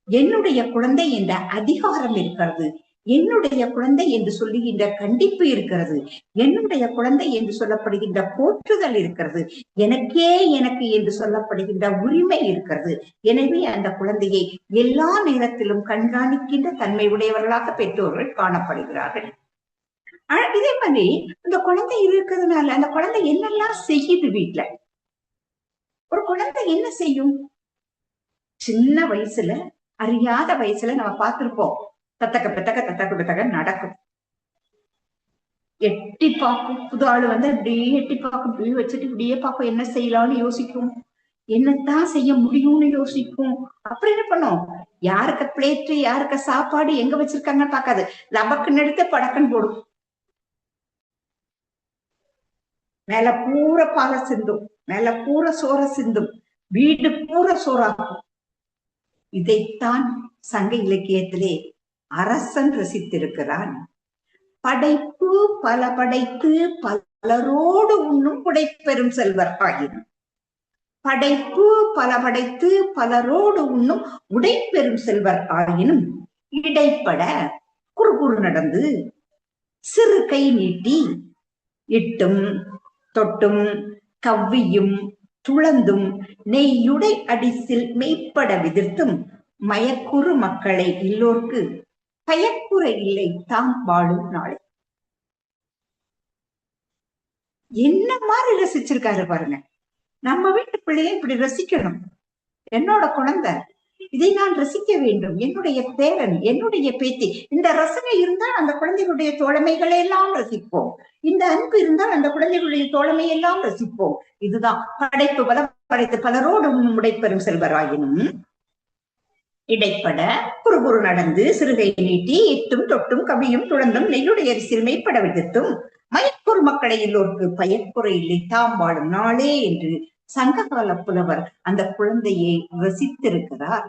என்னுடைய குழந்தை என்ற அதிகாரம் இருக்கிறது, என்னுடைய குழந்தை என்று சொல்லுகின்ற கண்டிப்பு இருக்கிறது, என்னுடைய குழந்தை என்று சொல்லப்படுகின்ற போற்றுதல் இருக்கிறது, எனக்கு என்று சொல்லப்படுகின்ற உரிமை இருக்கிறது. எனவே அந்த குழந்தையை எல்லா நேரத்திலும் கண்காணிக்கின்ற தன்மை உடையவர்களாக பெற்றோர்கள் காணப்படுகிறார்கள். இதே மாதிரி அந்த குழந்தை இருக்கிறதுனால அந்த குழந்தை என்னெல்லாம் செய்யுது வீட்டுல. ஒரு குழந்தை என்ன செய்யும்? சின்ன வயசுல, அறியாத வயசுல நம்ம பார்த்திருப்போம், தத்தக்க பெத்தக்க நடக்கும். எட்டி பார்க்கும். புது ஆளு வந்து அப்படியே எட்டி பார்க்கும், இப்படியே வச்சுட்டு இப்படியே பார்க்கும், என்ன செய்யலாம்னு யோசிக்கும், என்னத்தான் செய்ய முடியும்னு யோசிக்கும். அப்படி என்ன பண்ணும்? யாருக்கு பிளேட்டு, யாருக்கு சாப்பாடு, எங்க வச்சிருக்காங்கன்னு பார்க்காது, லபக்குன்னு எடுத்து படக்குன்னு போடும். மேல பூரா பாலை சிந்தும், மேல பூரா சோற சிந்தும், வீடு பூரா சோறாகும். இதைத்தான் சங்க இலக்கியத்திலே அரசன் ரசித்திருக்கிறான். படைப்பு பல படைத்து பலரோடு உண்ணும் புடைப்பெரும் செல்வர் ஆகினும், படைப்பு பல படைத்து பலரோடு உண்ணும் உடைப்பெரும் செல்வர் ஆகினும், இடைப்பட குறுகுறு நடந்து சிறு கை நீட்டி இட்டும் தொட்டும் கவ்வியும் துளந்தும் நெய்யுடை அடிசில் மெய்ப்பட விதிர்த்தும் மயக்குறு மக்களை இல்லோர்க்கு பயக்குறை இல்லை தாம் வாழும் நாளை. என்ன மாதிரி ரசிச்சிருக்காரு பாருங்க. நம்ம வீட்டு பிள்ளையை இப்படி ரசிக்கணும். என்னோட குழந்தை, இதை நான் ரசிக்க வேண்டும். என்னுடைய பேரன், என்னுடைய பேத்தி, இந்த ரசனை இருந்தால் அந்த குழந்தைகளுடைய தோழமைகளை எல்லாம் ரசிப்போம். இந்த அன்பு இருந்தால் அந்த குழந்தைகளுடைய தோழமை எல்லாம் ரசிப்போம். இதுதான் படைப்பு பல படைத்து பலரோடு உடைப்பெறும் செல்வராயினும், இடைப்பட குறுகுறு நடந்து சிறுகை நீட்டி இட்டும் தொட்டும் கவியும் துளந்தும் நெய்யுடைய சிறுமைப்பட விதித்தும் மயக்கூர் மக்களை எல்லோருக்கு பயக்குறை இல்லை தாம் வாழும் நாளே என்று சங்ககால புலவர் அந்த குழந்தையை ரசித்திருக்கிறார்.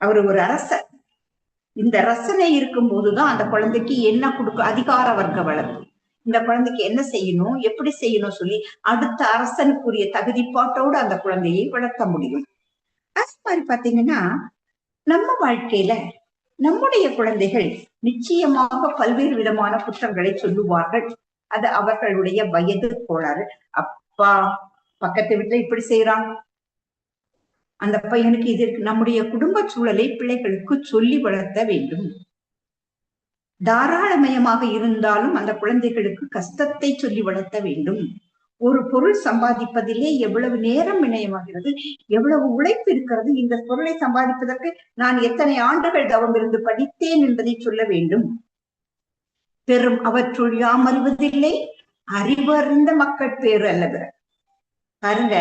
அவர் ஒரு அரசர். இந்த ரசனை இருக்கும் போதுதான் அந்த குழந்தைக்கு என்ன கொடுக்க, அதிகார வர்க்க வளர்ப்பு, இந்த குழந்தைக்கு என்ன செய்யணும், எப்படி செய்யணும் சொல்லி அடுத்த அரசனுக்குரிய தகுதிப்பாட்டோடு அந்த குழந்தையை வளர்த்த முடியும். அது மாதிரி பாத்தீங்கன்னா நம்ம வாழ்க்கையில நம்முடைய குழந்தைகள் நிச்சயமாக பல்வேறு விதமான குற்றங்களை சொல்லுவார்கள். அது அவர்களுடைய வயது கோளாறு. அப்பா பக்கத்து வீட்டுல இப்படி செய்யறான், அந்த பையனுக்கு இது இருக்கு. நம்முடைய குடும்ப சூழலை பிள்ளைகளுக்கு சொல்லி வளர்த்த வேண்டும். தாராளமயமாக இருந்தாலும் அந்த குழந்தைகளுக்கு கஷ்டத்தை சொல்லி வளர்த்த வேண்டும். ஒரு பொருள் சம்பாதிப்பதிலே எவ்வளவு நேரம் வினயமாகிறது, எவ்வளவு உழைப்பு இருக்கிறது, இந்த பொருளை சம்பாதிப்பதற்கு நான் எத்தனை ஆண்டுகள் தவம் இருந்து படித்தேன் என்பதை சொல்ல வேண்டும். பெரும் அவற்றுள் யாம் அறிவதில்லை, அறிவறிந்த மக்கள் பேரு அல்லது. பாருங்க,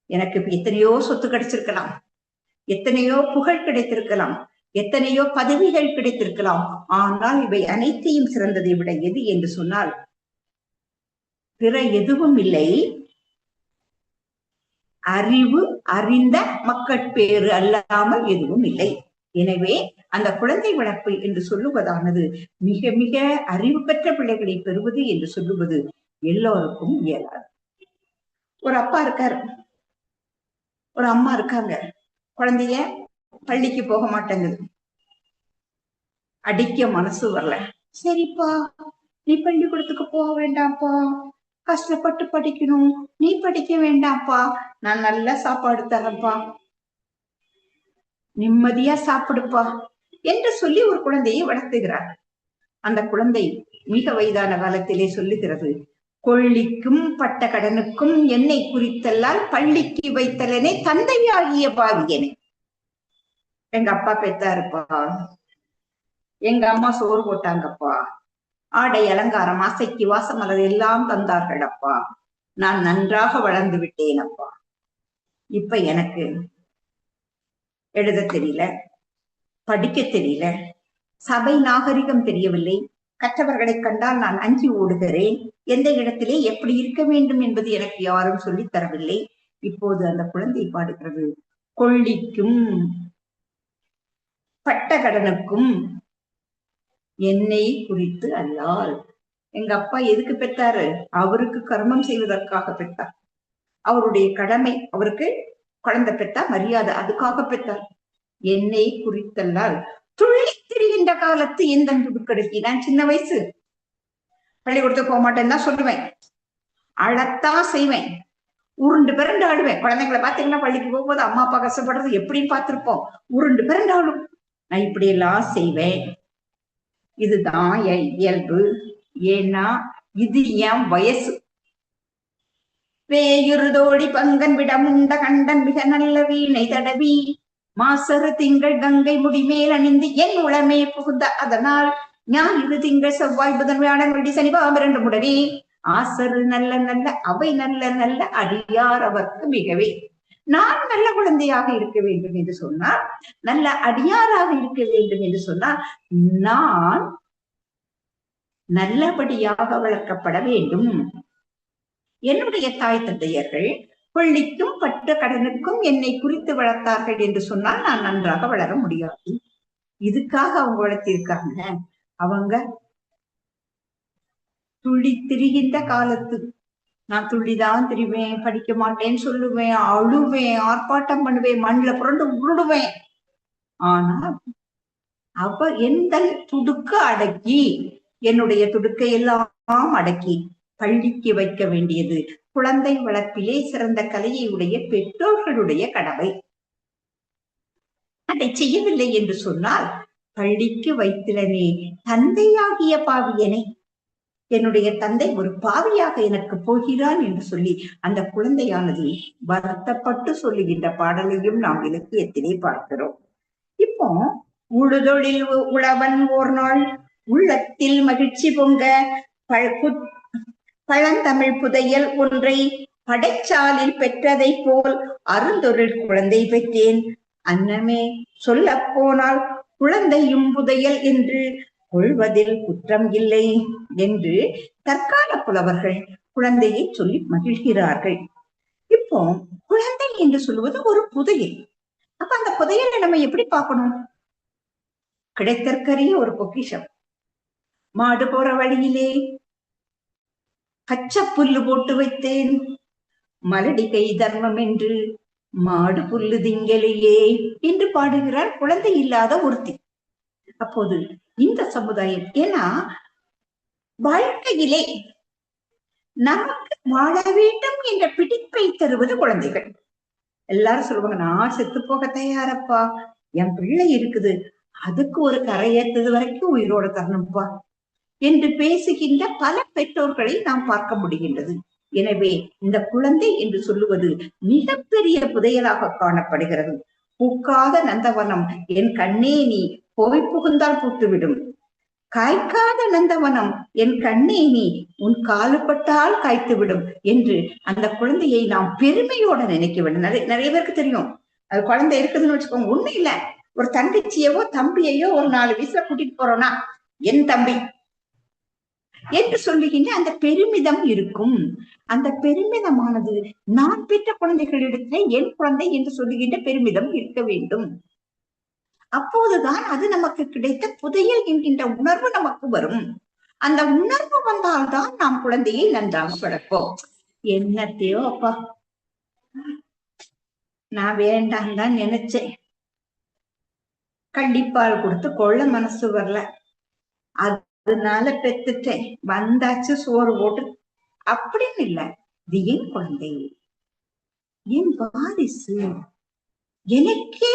எனக்கு எத்தனையோ சொத்து கிடைச்சிருக்கலாம், எத்தனையோ புகழ் கிடைத்திருக்கலாம், எத்தனையோ பதவிகள் கிடைத்திருக்கலாம். ஆனால் இவை அனைத்தையும் சிறந்ததை விட எது என்று சொன்னால் பிற எதுவும் இல்லை, அறிவு அறிந்த மக்கட்பேறு அல்லாமல் எதுவும் இல்லை. எனவே அந்த குழந்தை வளர்ப்பு என்று சொல்லுவதானது மிக மிக அறிவு பெற்ற பிள்ளைகளை பெறுவது என்று சொல்லுவது எல்லோருக்கும் இயலாது. ஒரு அப்பா இருக்காரு, ஒரு அம்மா இருக்காங்க, குழந்தைய பள்ளிக்கு போக மாட்டேங்குது, அடிக்க மனசு வரல. சரிப்பா, நீ பள்ளிக்கூடத்துக்கு போக வேண்டாம்ப்பா, கஷ்டப்பட்டு படிக்கணும், நீ படிக்க வேண்டாம்ப்பா, நான் நல்ல சாப்பாடு தரேன்ப்பா, நிம்மதியா சாப்பிடுப்பா என்று சொல்லி ஒரு குழந்தையை வளர்த்துகிறார். அந்த குழந்தை மிக வயதான காலத்திலே சொல்லுகிறது, கொள்ளிக்கும் பட்ட கடனுக்கும் என்னை குறித்தல்லால் பள்ளிக்கு வைத்தலனே தந்தையாகிய பாவியனே. எங்க அப்பா பெத்தாருப்பா, எங்க அம்மா சோறு போட்டாங்கப்பா, ஆடை அலங்காரம் ஆசைக்கு வாசமலர் எல்லாம் தந்தார்கள் அப்பா, நான் நன்றாக வளர்ந்து விட்டேன் அப்பா. இப்ப எனக்கு எழுத தெரியல, படிக்க தெரியல, சபை நாகரிகம் தெரியவில்லை, கற்றவர்களை கண்டால் நான் அஞ்சி ஓடுகிறேன், எந்த இடத்திலே எப்படி இருக்க வேண்டும் என்பது எனக்கு யாரும் சொல்லித் தரவில்லை. இப்போது அந்த குழந்தை பாடுகிறது, கொள்ளிக்கும் பட்ட கடனுக்கும் என்னை குறித்து அல்லால். எங்க அப்பா எதுக்கு பெற்றாரு? அவருக்கு கர்மம் செய்வதற்காக பெற்றார். அவருடைய கடமை, அவருக்கு குழந்தை பெற்றா மரியாதை, அதுக்காக பெற்றார். என்னை குறித்தல்லால் துள்ளி திரிகின்ற காலத்து எந்த துடுக்கடுக்கி. நான் சின்ன வயசு, பள்ளிக்கூடத்துக்கு போக மாட்டேன்னு தான் சொல்லுவேன், அழத்தான் செய்வேன், உருண்டு பிறண்டு ஆடுவேன். குழந்தைங்களை பாத்தீங்கன்னா பள்ளிக்கு போகும்போது அம்மா அப்பா கஷ்டப்படுறது எப்படின்னு பார்த்திருப்போம், உருண்டு பிறண்டு ஆடும். நான் இப்படி எல்லாம் செய்வேன். இதுதான் என் இயல்பு, ஏன்னா இது என் வயசு. வேயுறுதோடி பங்கன் விடமுண்ட கண்டன் மிக நல்ல வீணை தடவி மாசரு திங்கள் கங்கை முடிமேல் அணிந்து என் உளமே புகுந்த அதனால் ஞாயிறு திங்கள் செவ்வாய் புதன் வியாழன் வெள்ளி சனி பாம்பிரண்டு முடனே ஆசரு நல்ல நல்ல அவை நல்ல நல்ல அடியார் அவர்க்கு மிகவே. நான் நல்ல குழந்தையாக இருக்க வேண்டும் என்று சொன்னால், நல்ல அடியாராக இருக்க வேண்டும் என்று சொன்னால், நான் நல்லபடியாக வளர்க்கப்பட வேண்டும். என்னுடைய தாய் தந்தையர்கள் கொள்ளிக்கும் பட்ட கடனுக்கும் என்னை குறித்து வளர்த்தார்கள் என்று சொன்னால் நான் நன்றாக வளர முடியாது. இதுக்காக அவங்க வளர்த்திருக்காங்க. அவங்க துள்ளி திரிகின்ற காலத்து, நான் துள்ளிதான் திரிவேன், படிக்க மாட்டேன்னு சொல்லுவேன், அழுவேன், ஆர்ப்பாட்டம் பண்ணுவேன், மண்ணில் புரண்டு உருடுவேன். ஆனா அவ எந்த துடுக்க அடக்கி, என்னுடைய துடுக்கை எல்லாம் அடக்கி பள்ளிக்கு வைக்க வேண்டியது குழந்தை வளர்ப்பிலே சிறந்த கலையை உடைய பெற்றோர்களுடைய கடமை. அதை செய்யவில்லை என்று சொன்னால் பள்ளிக்கு வைத்திலனே தந்தையாகிய பாவியனே, என்னுடைய தந்தை ஒரு பாவியாக எனக்கு போகிறான் என்று சொல்லி அந்த குழந்தையானது வருத்தப்பட்டு சொல்லுகின்ற பாடலையும் நாம் இலக்கியத்திலே பார்க்கிறோம். இப்போ உழுதொழில் உழவன் ஓர் நாள் உள்ளத்தில் மகிழ்ச்சி பொங்க பழந்தமிழ் புதையல் ஒன்றை படைச்சாலில் பெற்றதை போல் அருந்தொழில் குழந்தை பெற்றேன். அன்னமே சொல்ல போனால் குழந்தையும் புதையல் என்று கொள்வதில் குற்றம் இல்லை என்று தற்கால புலவர்கள் குழந்தையை சொல்லி மகிழ்கிறார்கள். இப்போ குழந்தை என்று சொல்லுவது ஒரு புதையல். அப்ப அந்த புதையலை நம்ம எப்படி பார்க்கணும்? கிடைத்தற்கரிய ஒரு பொக்கிஷம். மாடு போற வழியிலே பச்சை புல்லு போட்டு வைத்தேன், மலடிகை தர்மம் என்று மாடு புல்லு திங்களையே என்று பாடுகிறார் குழந்தை இல்லாத ஒருத்தி. அப்போது இந்த சமுதாயம், ஏன்னா வாழ்க்கையிலே நமக்கு வாழ வேண்டும் என்ற பிடிப்பை தருவது குழந்தைகள். எல்லாரும் சொல்லுவாங்க, நான் செத்து போக தயாரப்பா, என் பிள்ளை இருக்குது, அதுக்கு ஒரு கரையேற்றது வரைக்கும் உயிரோட தரணும்ப்பா என்று பேசுகின்ற பல பெற்றோர்களை நாம் பார்க்க முடிகின்றது. எனவே இந்த குழந்தை என்று சொல்லுவது மிகப்பெரிய புதையலாக காணப்படுகிறது. பூக்காத நந்தவனம் என் கண்ணே நீ போய் புகுந்தால் பூத்துவிடும், காய்க்காத நந்தவனம் என் கண்ணே நீ உன் காலுப்பட்டால் காய்த்துவிடும் என்று அந்த குழந்தையை நாம் பெருமையோட நினைக்க வேண்டும். நிறைய பேருக்கு தெரியும் அது குழந்தை இருக்குதுன்னு வச்சுக்கோங்க, ஒண்ணும் இல்ல, ஒரு தங்கச்சியவோ தம்பியையோ ஒரு 4 வயசுல கூட்டிட்டு போறோம்னா என் தம்பி என்று சொல்லுகின்ற அந்த பெருமிதம் இருக்கும். அந்த பெருமிதமானது நான் பெற்ற குழந்தைகளிடத்திலே என் குழந்தை என்று சொல்லுகின்ற பெருமிதம் இருக்க வேண்டும். அப்போதுதான் அது நமக்கு கிடைத்த புதையல் என்கின்ற உணர்வு நமக்கு வரும். அந்த உணர்வு வந்தால்தான் நாம் குழந்தையை நன்றாக வளர்ப்போம். என்னத்தையோ அப்பா நான் வேண்டாம் தான் நினைச்சேன், கள்ளிப்பால் கொடுத்து கொள்ள மனசு வரல, அதனால பெத்துட்டேன், வந்தாச்சு சோறு போட்டு அப்படின்னு இல்ல. இது என் குழந்தை, என் வாரிசு, எனக்கு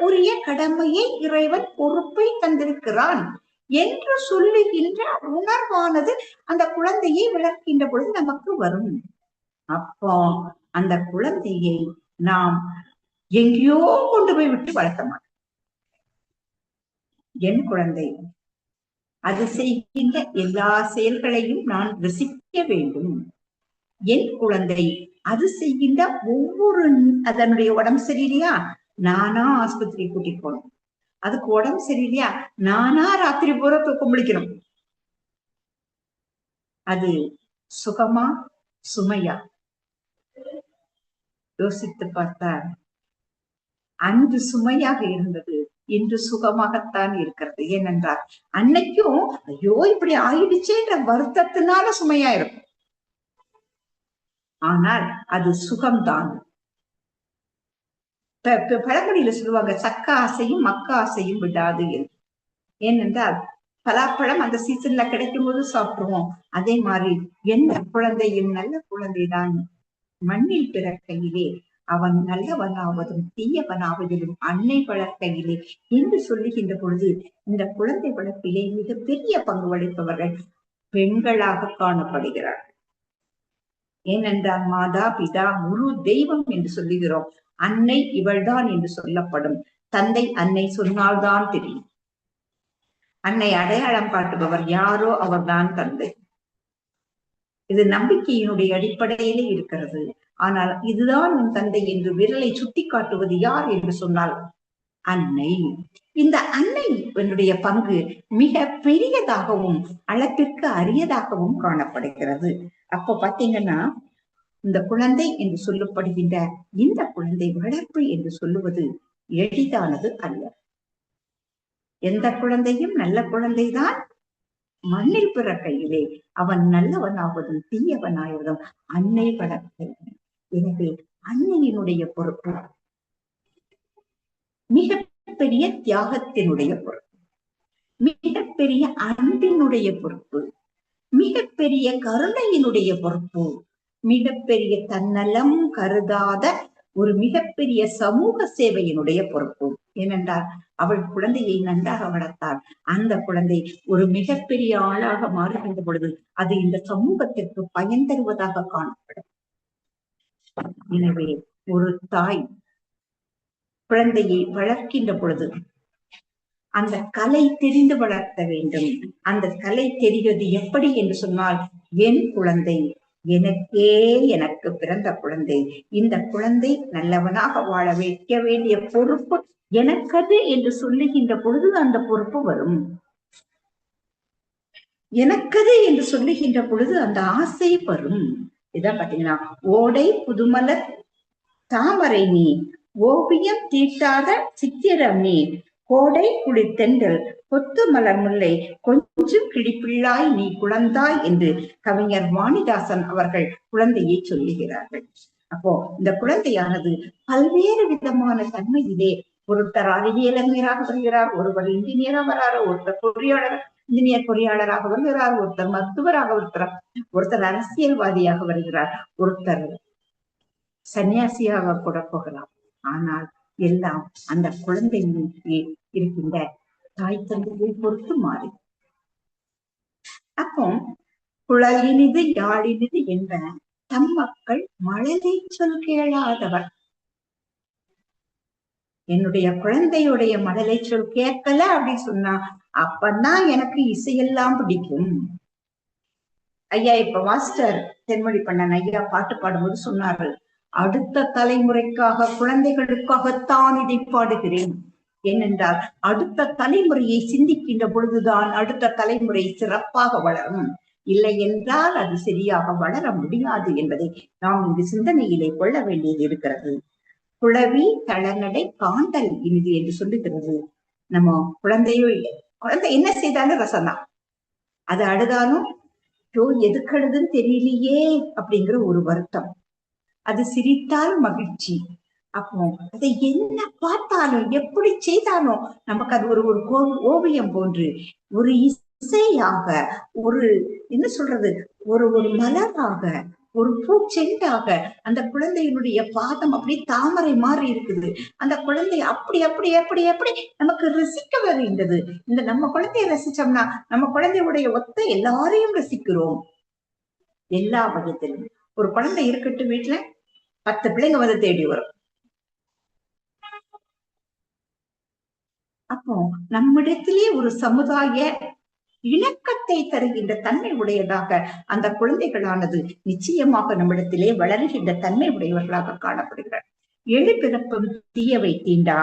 உரிய கடமையை இறைவன் பொறுப்பை தந்திருக்கிறான் என்று சொல்லுகின்ற உணர்வானது அந்த குழந்தையை வளர்க்கின்ற பொழுது நமக்கு வரும். அப்போ அந்த குழந்தையை நாம் எங்கேயோ கொண்டு போய் விட்டு வளர்க்க மாட்டோம். என் குழந்தை அது செய்கின்ற எல்லா செயல்களையும் நான் ரசிக்க வேண்டும். என் குழந்தை அது செய்கின்ற ஒவ்வொரு, அதனுடைய உடம்பு சரியில்லையா நானா ஆஸ்பத்திரி கூட்டிட்டு போகணும், அதுக்கு உடம்பு சரியில்லையா நானா ராத்திரி பூரா தூக்கம் முடிக்கணும். அது சுகமா சுமையா யோசித்து பார்த்தால் அன்று சுமையாக இருந்தது, இன்று சுகமாகத்தான் இருக்கிறது. ஏனென்றால் அன்னைக்கும் ஐயோ இப்படி ஆயிடுச்சேன்ற வருத்தத்தினால சுமையா இருக்கும், ஆனால் அது சுகம்தான். பழமொழியில சொல்லுவாங்க சக்க ஆசையும் மக்க ஆசையும் விடாது என்று. ஏனென்றால் பலாப்பழம் அந்த சீசன்ல கிடைக்கும் போது சாப்பிடுவோம். அதே மாதிரி எந்த குழந்தையும் நல்ல குழந்தைதான் மண்ணில் பிறக்கையிலே அவன் நல்லவனாவதும் தீயவனாவதிலும் அன்னை வளர்க்கையிலே என்று சொல்லுகின்ற பொழுது இந்த குழந்தை வளர்ப்பிலே மிக பெரிய பங்கு வகிப்பவர்கள் பெண்களாக காணப்படுகிறார்கள். ஏனென்றால் மாதா பிதா குரு தெய்வம் என்று சொல்லுகிறோம். அன்னை இவள்தான் என்று சொல்லப்படும். தந்தை அன்னை சொன்னால்தான் தெரியும். அன்னை அடையாளம் காட்டுபவர் யாரோ அவர்தான் தந்தை. இது நம்பிக்கையினுடைய அடிப்படையிலே இருக்கிறது. ஆனால் இதுதான் உன் தந்தை என்று விரலை சுட்டி காட்டுவது யார் என்று சொன்னால் அன்னை. இந்த அன்னை என்னுடைய பங்கு மிக பெரியதாகவும் அளப்பிற்கு அரியதாகவும் காணப்படுகிறது. அப்போ பாத்தீங்கன்னா இந்த குழந்தை என்று சொல்லப்படுகின்ற இந்த குழந்தை வளர்ப்பு என்று சொல்லுவது எளிதானது அல்ல. எந்த குழந்தையும் நல்ல குழந்தைதான் மண்ணில் பிறக்கையிலே அவன் நல்லவனாவதும் தீயவனாவதும் அன்னை வளர்க்க. எனவே அன்னையினுடைய பொறுப்பு மிகப்பெரிய தியாகத்தினுடைய பொறுப்பு, மிகப்பெரிய அன்பினுடைய பொறுப்பு, மிகப்பெரிய கருணையினுடைய பொறுப்பு, மிகப்பெரிய தன்னலம் கருதாத ஒரு மிகப்பெரிய சமூக சேவையினுடைய பொறுப்பு. ஏனென்றால் அவள் குழந்தையை நன்றாக வளர்த்தாள். அந்த குழந்தை ஒரு மிகப்பெரிய ஆளாக மாறுகின்ற பொழுது அது இந்த சமூகத்திற்கு பயன் தருவதாக காணப்படும். எனவே ஒரு தாய் குழந்தையை வளர்க்கின்ற பொழுது அந்த கலை தெரிந்து வளர்த்த வேண்டும். அந்த கலை தெரிவது எப்படி என்று சொன்னால், என் குழந்தை எனக்கு பிறந்த குழந்தை, இந்த குழந்தை நல்லவனாக வாழ வைக்க வேண்டிய பொறுப்பு எனக்கது என்று சொல்லுகின்ற பொழுது அந்த பொறுப்பு வரும். எனக்கது என்று சொல்லுகின்ற பொழுது அந்த ஆசை வரும். இதான் பாத்தீங்கன்னா ஓடை புதுமலர் தாமரை நீ ஓவியம் தீட்டாத சித்திரம் நீ கோடை குளித்தென்றல் கொத்து மலர் முல்லை கொஞ்சம் கிளிப்பிள்ளாய் நீ குழந்தாய் என்று கவிஞர் வாணிதாசன் அவர்கள் குழந்தையை சொல்லுகிறார்கள். அப்போ இந்த குழந்தையானது பல்வேறு விதமான தன்மையிலே ஒருத்தர் அறிவியலறிஞராக வருகிறார், ஒருவர் இன்ஜினியரா வராரு, ஒருத்தர் பொறியாளராக வருகிறார், ஒருத்தர் மருத்துவராக ஒருத்தர் அரசியல்வாதியாக வருகிறார், ஒருத்தர் சன்னியாசியாக கூட போகலாம். ஆனால் எல்லாம் அந்த குழந்தைக்கு இருக்கின்ற தாய் தந்தையை பொறுத்து மாறி. அப்போ குழலினிது யாழினிது என்பன தம் மக்கள் மழலை சொல் கேளாதவர். என்னுடைய குழந்தையுடைய மழலை சொல் கேட்கல அப்படின்னு சொன்னா அப்பதான் எனக்கு இசையெல்லாம் பிடிக்கும். ஐயா இப்ப மாஸ்டர் தென்மொழி பண்ணன் ஐயா பாட்டு பாடும்போது சொன்னார்கள், அடுத்த தலைமுறைக்காக குழந்தைகளுக்காகத்தான் இதை பாடுகிறேன். ஏனென்றால் அடுத்த தலைமுறையை சிந்திக்கின்ற பொழுதுதான் அடுத்த தலைமுறை சிறப்பாக வளரும். இல்லை என்றால் அது சரியாக வளர முடியாது என்பதை நாம் இங்கு சிந்தனையிலே கொள்ள வேண்டியது இருக்கிறது. குளவி தளநடை காண்டல் இனிது என்று சொல்லுகிறது. நம்ம குழந்தையோ இல்லை, குழந்தை என்ன செய்தாலும் ரசம்தான். அது அழுதாலும் எதுக்கு அழுதுன்னு தெரியலையே அப்படிங்கிற ஒரு வருத்தம். அது சிரித்தால் மகிழ்ச்சி. அப்போ அதை என்ன பார்த்தாலும் எப்படி செய்தாலும் நமக்கு அது ஒரு ஒரு ஓவியம் போன்று, ஒரு இசையாக, ஒரு என்ன சொல்றது, ஒரு ஒரு மலராக, ஒரு பூச்செண்டாக அந்த குழந்தையினுடைய பாதம் அப்படி தாமரை மாறி இருக்குது. அந்த குழந்தை அப்படி அப்படி அப்படி அப்படி நமக்கு ரசிக்க வருகின்றது. இந்த நம்ம குழந்தைய ரசிச்சோம்னா நம்ம குழந்தையுடைய ஒத்த எல்லாரையும் ரசிக்கிறோம். எல்லா வகைத்திலும் ஒரு குழந்தை இருக்கட்டும், வீட்டுல 10 பிள்ளைங்க வந்து தேடி வரும். அப்போ நம்மிடத்திலே ஒரு சமுதாய இணக்கத்தை தருகின்ற தன்மை உடையதாக அந்த குழந்தைகளானது நிச்சயமாக நம்மிடத்திலே வளர்கின்ற தன்மை உடையவர்களாக காணப்படுகிறார். எழு பிறப்பும் தீயவை தீண்டா,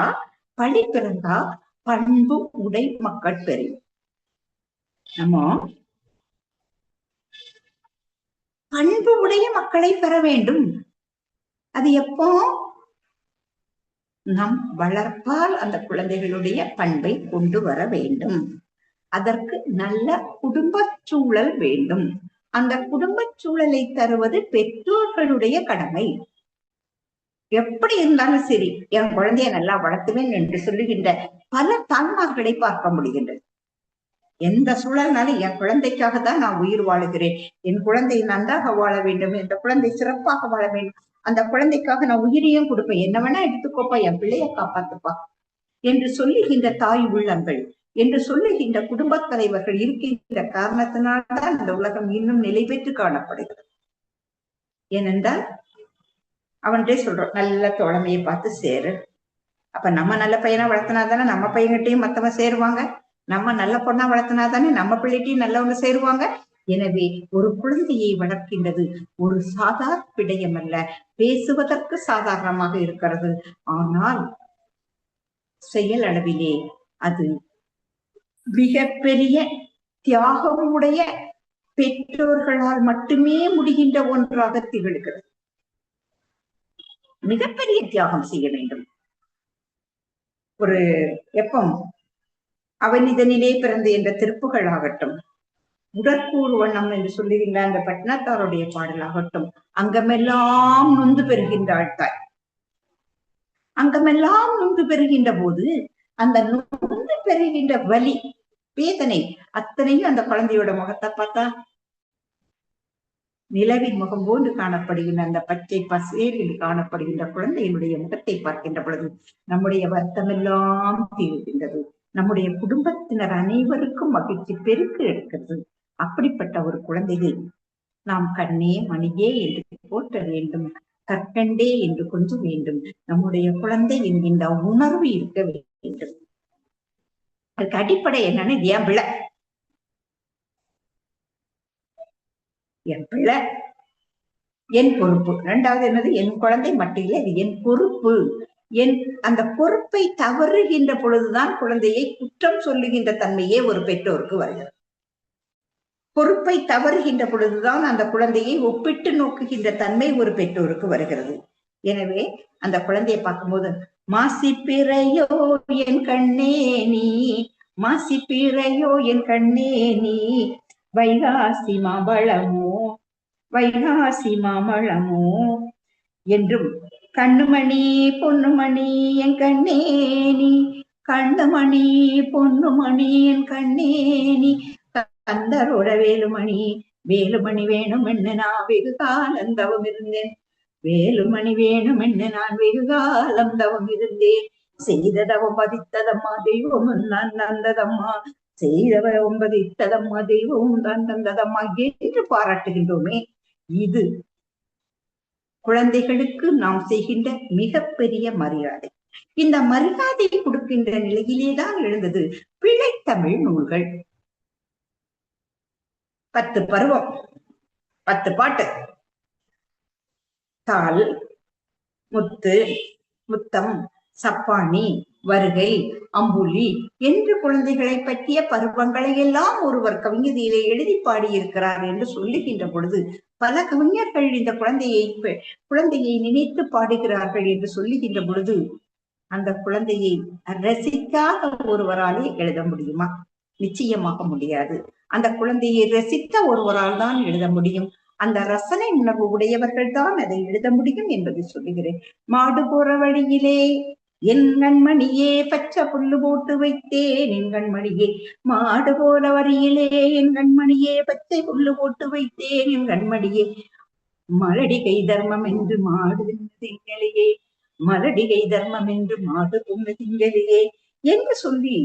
பழி பிறந்தா பண்பு உடை மக்கள் பெறும். நம்ம பண்பு உடைய மக்களை பெற வேண்டும். அது எப்போ? நம் வளர்ப்பால் அந்த குழந்தைகளுடைய பண்பை கொண்டு வர வேண்டும். அதற்கு நல்ல குடும்ப சூழல் வேண்டும். அந்த குடும்ப சூழலை தருவது பெற்றோர்களுடைய கடமை. எப்படி இருந்தாலும் சரி, என் குழந்தைய நல்லா வளர்த்துவேன் என்று சொல்லுகின்ற பல தாய்மார்களை பார்க்க முடிகின்றது. எந்த சூழல்னாலும் என் குழந்தைக்காக தான் நான் உயிர் வாழுகிறேன், என் குழந்தை நன்றாக வாழ வேண்டும், இந்த குழந்தை சிறப்பாக வாழ வேண்டும், அந்த குழந்தைக்காக நான் உயிரையும் கொடுப்பேன், என்ன வேணா எடுத்துக்கோப்பா, என் பிள்ளைய காப்பாத்துப்பா என்று சொல்லுகின்ற தாய் உள்ளங்கள், என்று சொல்லுகின்ற குடும்ப தலைவர்கள் இருக்கின்ற காரணத்தினால்தான் இந்த உலகம் இன்னும் நிலை பெற்று காணப்படுகிறது. ஏனென்றால் அவன்கிட்டே சொல்றோம், நல்ல தோழமையை பார்த்து சேரு. அப்ப நம்ம நல்ல பையனா வளர்த்தினாதானே நம்ம பையன்கிட்டையும் மத்தவங்க சேருவாங்க, நம்ம நல்ல பொண்ணா வளர்த்தினாதானே நம்ம பிள்ளைகிட்டையும் நல்லவங்க சேருவாங்க. எனவே ஒரு குழந்தையை வளர்க்கின்றது ஒரு சாதாரண விடயம் அல்ல. பேசுவதற்கு சாதாரணமாக இருக்கிறது, ஆனால் செயல் அளவிலே அது மிகப்பெரிய தியாகமுடைய பெற்றோர்களால் மட்டுமே முடிகின்ற ஒன்றாக திகழ்கிறது. மிகப்பெரிய தியாகம் செய்ய வேண்டும். ஒரு எப்பம் அவனிதனிலே பிறந்து என்ற திருப்புகள் ஆகட்டும், உடற்கூறு வண்ணம் என்று சொல்லுகின்ற அந்த பட்னத்தாருடைய பாடலாகட்டும், அங்கமெல்லாம் நொந்து பெறுகின்றாள் தாய். அங்கமெல்லாம் நொந்து பெறுகின்ற போது அந்த நொந்து பெறுகின்ற வலி, வேதனை அத்தனையும் அந்த குழந்தையோட முகத்தை பார்த்தா நிலவின் முகம் போன்று காணப்படுகின்ற அந்த பச்சை பசேலில் காணப்படுகின்ற குழந்தையினுடைய முகத்தை பார்க்கின்ற பொழுது நம்முடைய வருத்தமெல்லாம் தீர்கின்றது. நம்முடைய குடும்பத்தினர் அனைவருக்கும் மகிழ்ச்சி பெருக்கு எடுக்கிறது. அப்படிப்பட்ட ஒரு குழந்தையை நாம் கண்ணே மணியே என்று போற்ற வேண்டும், கற்கண்டே என்று கொஞ்ச வேண்டும். நம்முடைய குழந்தை என்கின்ற உணர்வு இருக்க வேண்டும். அதுக்கு அடிப்படை என்னன்னு, என் பிள்ளை, என் பிள்ளை என் பொறுப்பு. இரண்டாவது என்னது, என் குழந்தை மட்டும் இல்லை, இது என் பொறுப்பு. அந்த பொறுப்பை தவறுகின்ற பொழுதுதான் குழந்தையை குற்றம் சொல்லுகின்ற தன்மையே ஒரு பெற்றோருக்கு வருகிறது. பொறுப்பை தவறுகின்ற பொழுதுதான் அந்த குழந்தையை ஒப்பிட்டு நோக்குகின்ற தன்மை ஒரு பெற்றோருக்கு வருகிறது. எனவே அந்த குழந்தையை பார்க்கும்போது, மாசி பிறையோ என் கண்ணே நீ, மாசி பிறையோ என் கண்ணே நீ, வைகாசி மாம்பழமோ வைகாசி மாம்பழமோ என்றும், கண்ணுமணி பொன்னுமணி என் கண்ணே நீ, கண்ணுமணி பொன்னுமணி என் கண்ணே நீ, கந்தரோட வேலுமணி வேலுமணி வேணும் என்று நான் வெகு காலம் தவம் இருந்தேன், வேலுமணி வேணும் என்று நான் வெகு காலம் தவம் இருந்தேன், செய்ததவம் பதித்ததம்மா தெய்வம் நான் தந்ததம்மா, செய்தவம் பதித்ததம்மா தெய்வம் தான் தந்ததம்மா என்று பாராட்டுகின்றோமே. இது குழந்தைகளுக்கு நாம் செய்கின்ற மிகப்பெரிய மரியாதை. இந்த மரியாதை கொடுக்கின்ற நிலையிலேதான் எழுந்தது பிள்ளைத்தமிழ் நூல்கள். 10 பருவம், 10 பாட்டு, தாள், முத்து, முத்தம், சப்பானி, வருகை, அம்புலி என்று குழந்தைகளை பற்றிய பருவங்களை எல்லாம் ஒருவர் கவிஞதியிலே எழுதி பாடியிருக்கிறார் என்று சொல்லுகின்ற பொழுது பல கவிஞர்கள் இந்த குழந்தையை நினைத்து பாடுகிறார்கள் என்று சொல்லுகின்ற பொழுது அந்த குழந்தையை ரசிக்காத ஒருவராலே எழுத முடியுமா? நிச்சயமாக முடியாது. அந்த குழந்தையை ரசித்த ஒருவரால் தான் எழுத முடியும். அந்த ரசனை உணர்வு உடையவர்கள் தான் அதை எழுத முடியும் என்பதை சொல்லுகிறேன். மாடு போற வழியிலே என் கண்மணியே பச்சை புல்லு போட்டு வைத்தேன், என் கண்மணியே மாடு போற வழியிலே என் கண்மணியே பச்சை புல்லு போட்டு வைத்தேன், என் கண்மணியே மலடிகை தர்மம் என்று மாடு திங்களையே, மலடிகை தர்மம் என்று மாடு பொண்ணு திங்களையே என்று சொல்லி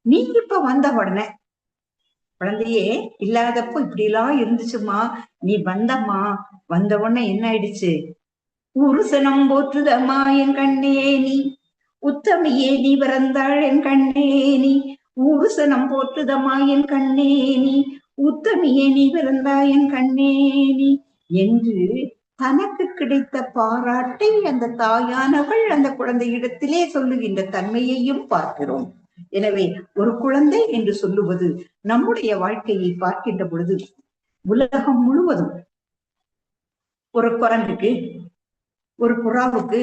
நீங்க இப்ப வந்த உடனே குழந்தையே இல்லாதப்போ இப்படி எல்லாம் இருந்துச்சுமா, நீ வந்தம்மா, வந்த உடனே என்ன ஆயிடுச்சு? உருசனம் போற்றுதம்மா என் கண்ணே நீ, உத்தமையே நீ பிறந்தாள் என் கண்ணே நீ, உருசனம் போற்றுதம்மா என் கண்ணே நீ, உத்தமையே நீ பிறந்தாய் என் கண்ணே நீ என்று தனக்கு கிடைத்த பாராட்டை அந்த தாயானவள் அந்த குழந்தையிடத்திலே சொல்லுகின்ற தன்மையையும் பார்க்கிறோம். எனவே ஒரு குழந்தை என்று சொல்லுவது நம்முடைய வாழ்க்கையை பார்க்கின்ற பொழுது உலகம் முழுவதும் ஒரு குரங்குக்கு, ஒரு புறாவுக்கு,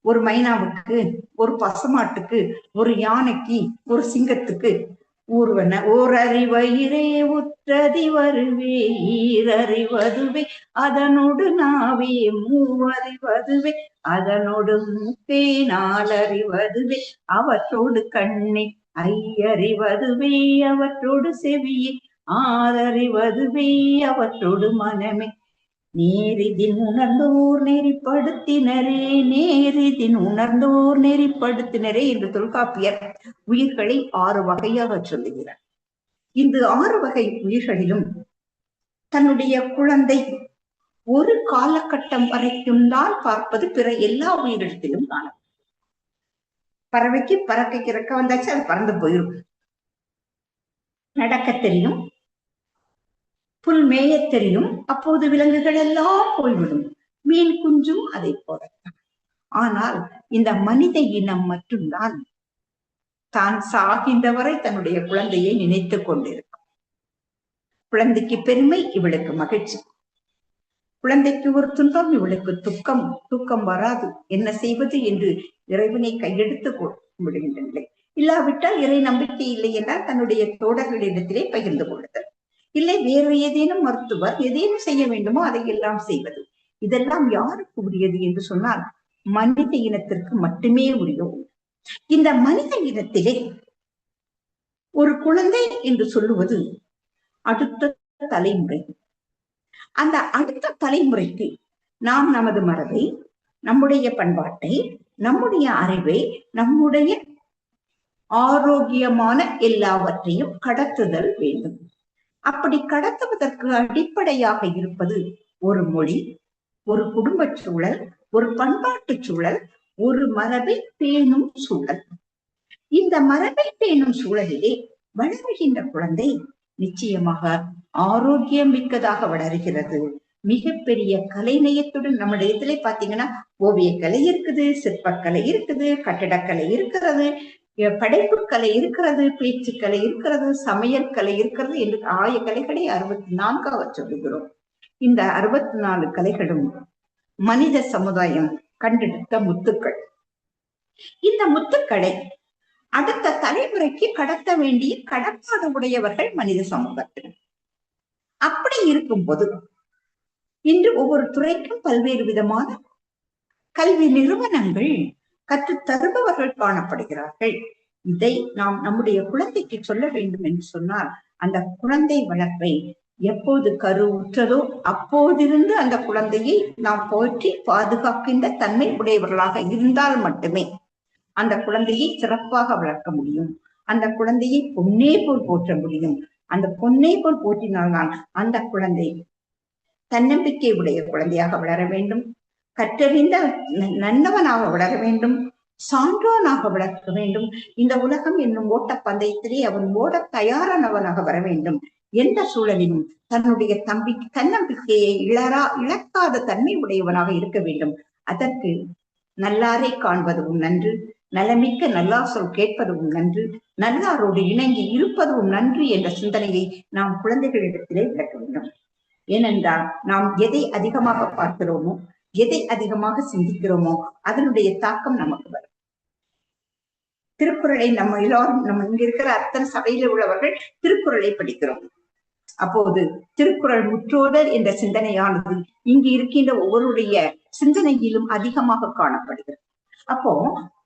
ஒரு மைனாவுக்கு, ஒரு பசுமாட்டுக்கு, ஒரு யானைக்கு, ஒரு சிங்கத்துக்கு ஊர்வன ஓரறிவயிரே உற்றதி வருவே ஈரறிவதுவே அதனோடு நாவே மூவறிவதுவே அதனோடு மூக்கே நாலறிவதுவே அவற்றோடு கண்ணே ஐயறிவதுவே அவற்றோடு செவியே ஆறறிவதுவே அவற்றோடு மனமே நேரிதின் உணர்ந்தோர் நெறிப்படுத்தினரே நேரிதின் உணர்ந்தோர் நெறிப்படுத்தினரே என்று தொல்காப்பியர் உயிர்களை 6 வகையாக சொல்லுகிறார். இந்த 6 வகை உயிர்களிலும் தன்னுடைய குழந்தை ஒரு காலகட்டம் வரைக்கும் தான் பார்ப்பது பிற எல்லா உயிரிடத்திலும் காணும். பறவைக்கு பறக்கைக்கு இறக்க வந்தாச்சு, அது பறந்து போயிடும். நடக்க தெரியும், புல் மேய தெரியும், அப்போது விலங்குகள் எல்லாம் போய்விடும். மீன் குஞ்சும் அதை போலத்தான். ஆனால் இந்த மனித இனம் மட்டும்தான் தான் சாகின்ற வரை தன்னுடைய குழந்தையை நினைத்து கொண்டிருக்கும். குழந்தைக்கு பெருமை, இவளுக்கு மகிழ்ச்சி. குழந்தைக்கு ஒரு துன்பம், இவளுக்கு துக்கம். தூக்கம் வராது, என்ன செய்வது என்று இறைவனை கையெடுத்து விடுகின்ற நிலை. இல்லாவிட்டால் இறை நம்பிக்கை இல்லை என்றால் தன்னுடைய தோழர்களிடத்திலே பகிர்ந்து கொள்ளுதல், இல்லை வேறு ஏதேனும் மருத்துவர் எதேனும் செய்ய வேண்டுமோ அதையெல்லாம் செய்வது. இதெல்லாம் யாருக்கு உரியது என்று சொன்னால் மனித இனத்திற்கு மட்டுமே உரியது. இந்த மனித இனத்திலே ஒரு குழந்தை என்று சொல்லுவது அடுத்த தலைமுறை. அந்த அடுத்த தலைமுறைக்கு நாம் நமது மரபை, நம்முடைய பண்பாட்டை, நம்முடைய அறிவை, நம்முடைய ஆரோக்கியமான எல்லாவற்றையும் கடத்துதல் வேண்டும். அப்படி கடத்துவதற்கு அடிப்படையாக இருப்பது ஒரு மொழி, ஒரு குடும்ப சூழல், ஒரு பண்பாட்டு சூழல், ஒரு மரபை பேணும் சூழல். இந்த மரபை பேணும் சூழலிலே வளருகின்ற குழந்தை நிச்சயமாக ஆரோக்கியம் மிக்கதாக வளருகிறது. மிகப்பெரிய கலைநயத்துடன் நம்முடைய இடத்திலே பாத்தீங்கன்னா ஓவியக்கலை இருக்குது, சிற்பக்கலை இருக்குது, கட்டிடக்கலை இருக்கிறது, படைப்பு கலை இருக்கிறது, பேச்சுக்கலை இருக்கிறது, சமையல் கலை இருக்கிறது என்று 1000 கலைகளை 64ஆக சொல்லுகிறோம். இந்த 64 கலைகளும் மனித சமுதாயம் கண்டெடுத்த முத்துக்கள். இந்த முத்துக்களை அடுத்த தலைமுறைக்கு கடத்த வேண்டிய கடப்பாடு உடையவர்கள் மனித சமூகத்தில். அப்படி இருக்கும்போது இன்று ஒவ்வொரு துறைக்கும் பல்வேறு விதமான கல்வி நிறுவனங்கள் கற்றுத் தருபவர்கள் காணப்படுகிறார்கள். இதை நாம் நம்முடைய குழந்தைக்கு சொல்ல வேண்டும் என்று சொன்னால் அந்த குழந்தை வளர்ப்பை எப்போது கருவுற்றதோ அப்போதிருந்து அந்த குழந்தையை நாம் போற்றி பாதுகாக்கின்ற தன்மை உடையவர்களாக இருந்தால் மட்டுமே அந்த குழந்தையை சிறப்பாக வளர்க்க முடியும். அந்த குழந்தையை பொன்னே போல் போற்ற முடியும். அந்த பொன்னே போல் போற்றினால்தான் அந்த குழந்தை தன்னம்பிக்கை உடைய குழந்தையாக வளர வேண்டும், கற்றறிந்த நல்லவனாக வளர வேண்டும், சான்றோனாக வளர்க்க வேண்டும். இந்த உலகம் என்னும் ஓட்ட பந்தயத்திலே அவன் ஓட தயாரானவனாக வர வேண்டும். எந்த சூழலிலும் தன்னுடைய தன்னம்பிக்கையை இழக்காத தன்மை உடையவனாக இருக்க வேண்டும். அதற்கு நல்லாரை காண்பதும் நன்று, நலமிக்க நல்லாசொல் கேட்பதும் நன்று, நல்லாரோடு இணங்கி இருப்பதும் நன்று என்ற சிந்தனையை நாம் குழந்தைகளிடத்திலே விளக்க வேண்டும். ஏனென்றால் நாம் எதை அதிகமாக பார்க்கிறோமோ, எதை அதிகமாக சிந்திக்கிறோமோ அதனுடைய தாக்கம் நமக்கு வரும். திருக்குறளை நம்ம எல்லாரும், நம்ம இங்க இருக்கிற அத்தனை சபையில உள்ளவர்கள் திருக்குறளை படிக்கிறோம். அப்போது திருக்குறள் முற்றோதல் என்ற சிந்தனையானது இங்கு இருக்கின்ற ஒவ்வொருடைய சிந்தனையிலும் அதிகமாக காணப்படுகிறது. அப்போ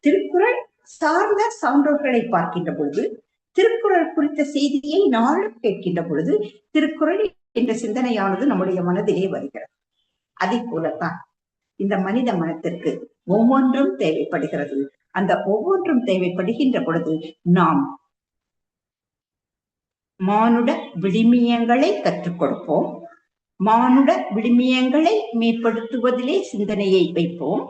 திருக்குறள் சார்ந்த சான்றோர்களை பார்க்கின்ற பொழுது, திருக்குறள் குறித்த செய்தியை நாளும் கேட்கின்ற பொழுது திருக்குறள் என்ற சிந்தனையானது நம்முடைய மனதிலே வருகிறது. அதை போலத்தான் இந்த மனித மனத்திற்கு ஒவ்வொன்றும் தேவைப்படுகிறது. அந்த ஒவ்வொன்றும் தேவைப்படுகின்ற பொழுது நாம் மானுட விழுமியங்களை கற்றுக் கொடுப்போம். மானுட விழுமியங்களை மேம்படுத்துவதிலே சிந்தனையை வைப்போம்.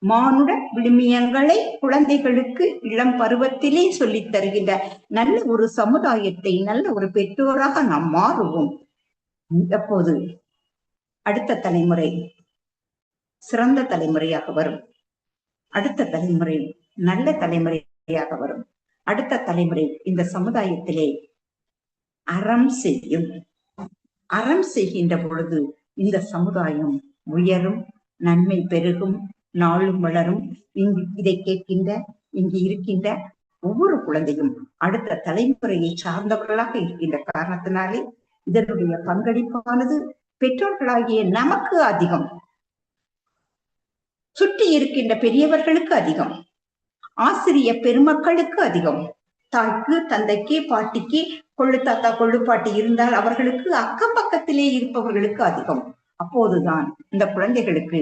மானுட விழுமியங்களை குழந்தைகளுக்கு இளம் பருவத்திலே சொல்லித் தருகின்ற நல்ல ஒரு சமுதாயத்தை, நல்ல ஒரு பெற்றோராக நாம் மாறுவோம். அப்போது அடுத்த தலைமுறை சிறந்த தலைமுறையாக வரும். அடுத்த தலைமுறை நல்ல தலைமுறையாக வரும். அடுத்த தலைமுறை இந்த சமுதாயத்திலே அறம் செய்யும். அறம் செய்கின்ற பொழுது இந்த சமுதாயம் உயரும், நன்மை பெருகும், நாளும் வளரும். இதை கேட்கின்ற, இங்கு இருக்கின்ற ஒவ்வொரு குழந்தையும் அடுத்த தலைமுறையை சார்ந்தவர்களாக இருக்கின்ற காரணத்தினாலே இதனுடைய பங்களிப்பானது பெற்றோர்களாகிய நமக்கு அதிகம், சுற்றி இருக்கின்ற பெரியவர்களுக்கு அதிகம், ஆசிரிய பெருமக்களுக்கு அதிகம், தாய்க்கு, தந்தைக்கு, பாட்டிக்கு, கொள்ளு தாத்தா கொள்ளு பாட்டி இருந்தால் அவர்களுக்கு அக்கம் பக்கத்திலே இருப்பவர்களுக்கு அதிகம். அப்போதுதான் இந்த குழந்தைகளுக்கு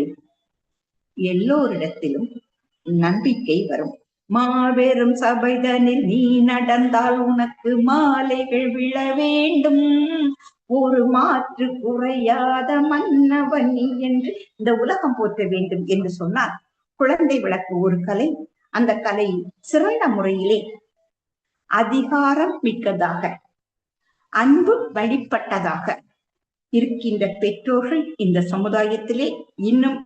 எல்லோரிடத்திலும் நம்பிக்கை வரும். மாபெரும் சபைதனில் நீ நடந்தால் உனக்கு மாலைகள் விழ வேண்டும், ஒரு மாற்று குறையாத மன்னவன் நீ என்று இந்த உலகம் போற்ற வேண்டும் என்று சொன்னால் குழந்தை விளக்கு ஒரு கலை. அந்த கலை சிறந்த முறையிலே அதிகாரம் மிக்கதாக, அன்பு வழிபட்டதாக இருக்கின்ற பெற்றோர்கள் இந்த சமுதாயத்திலே இன்னும்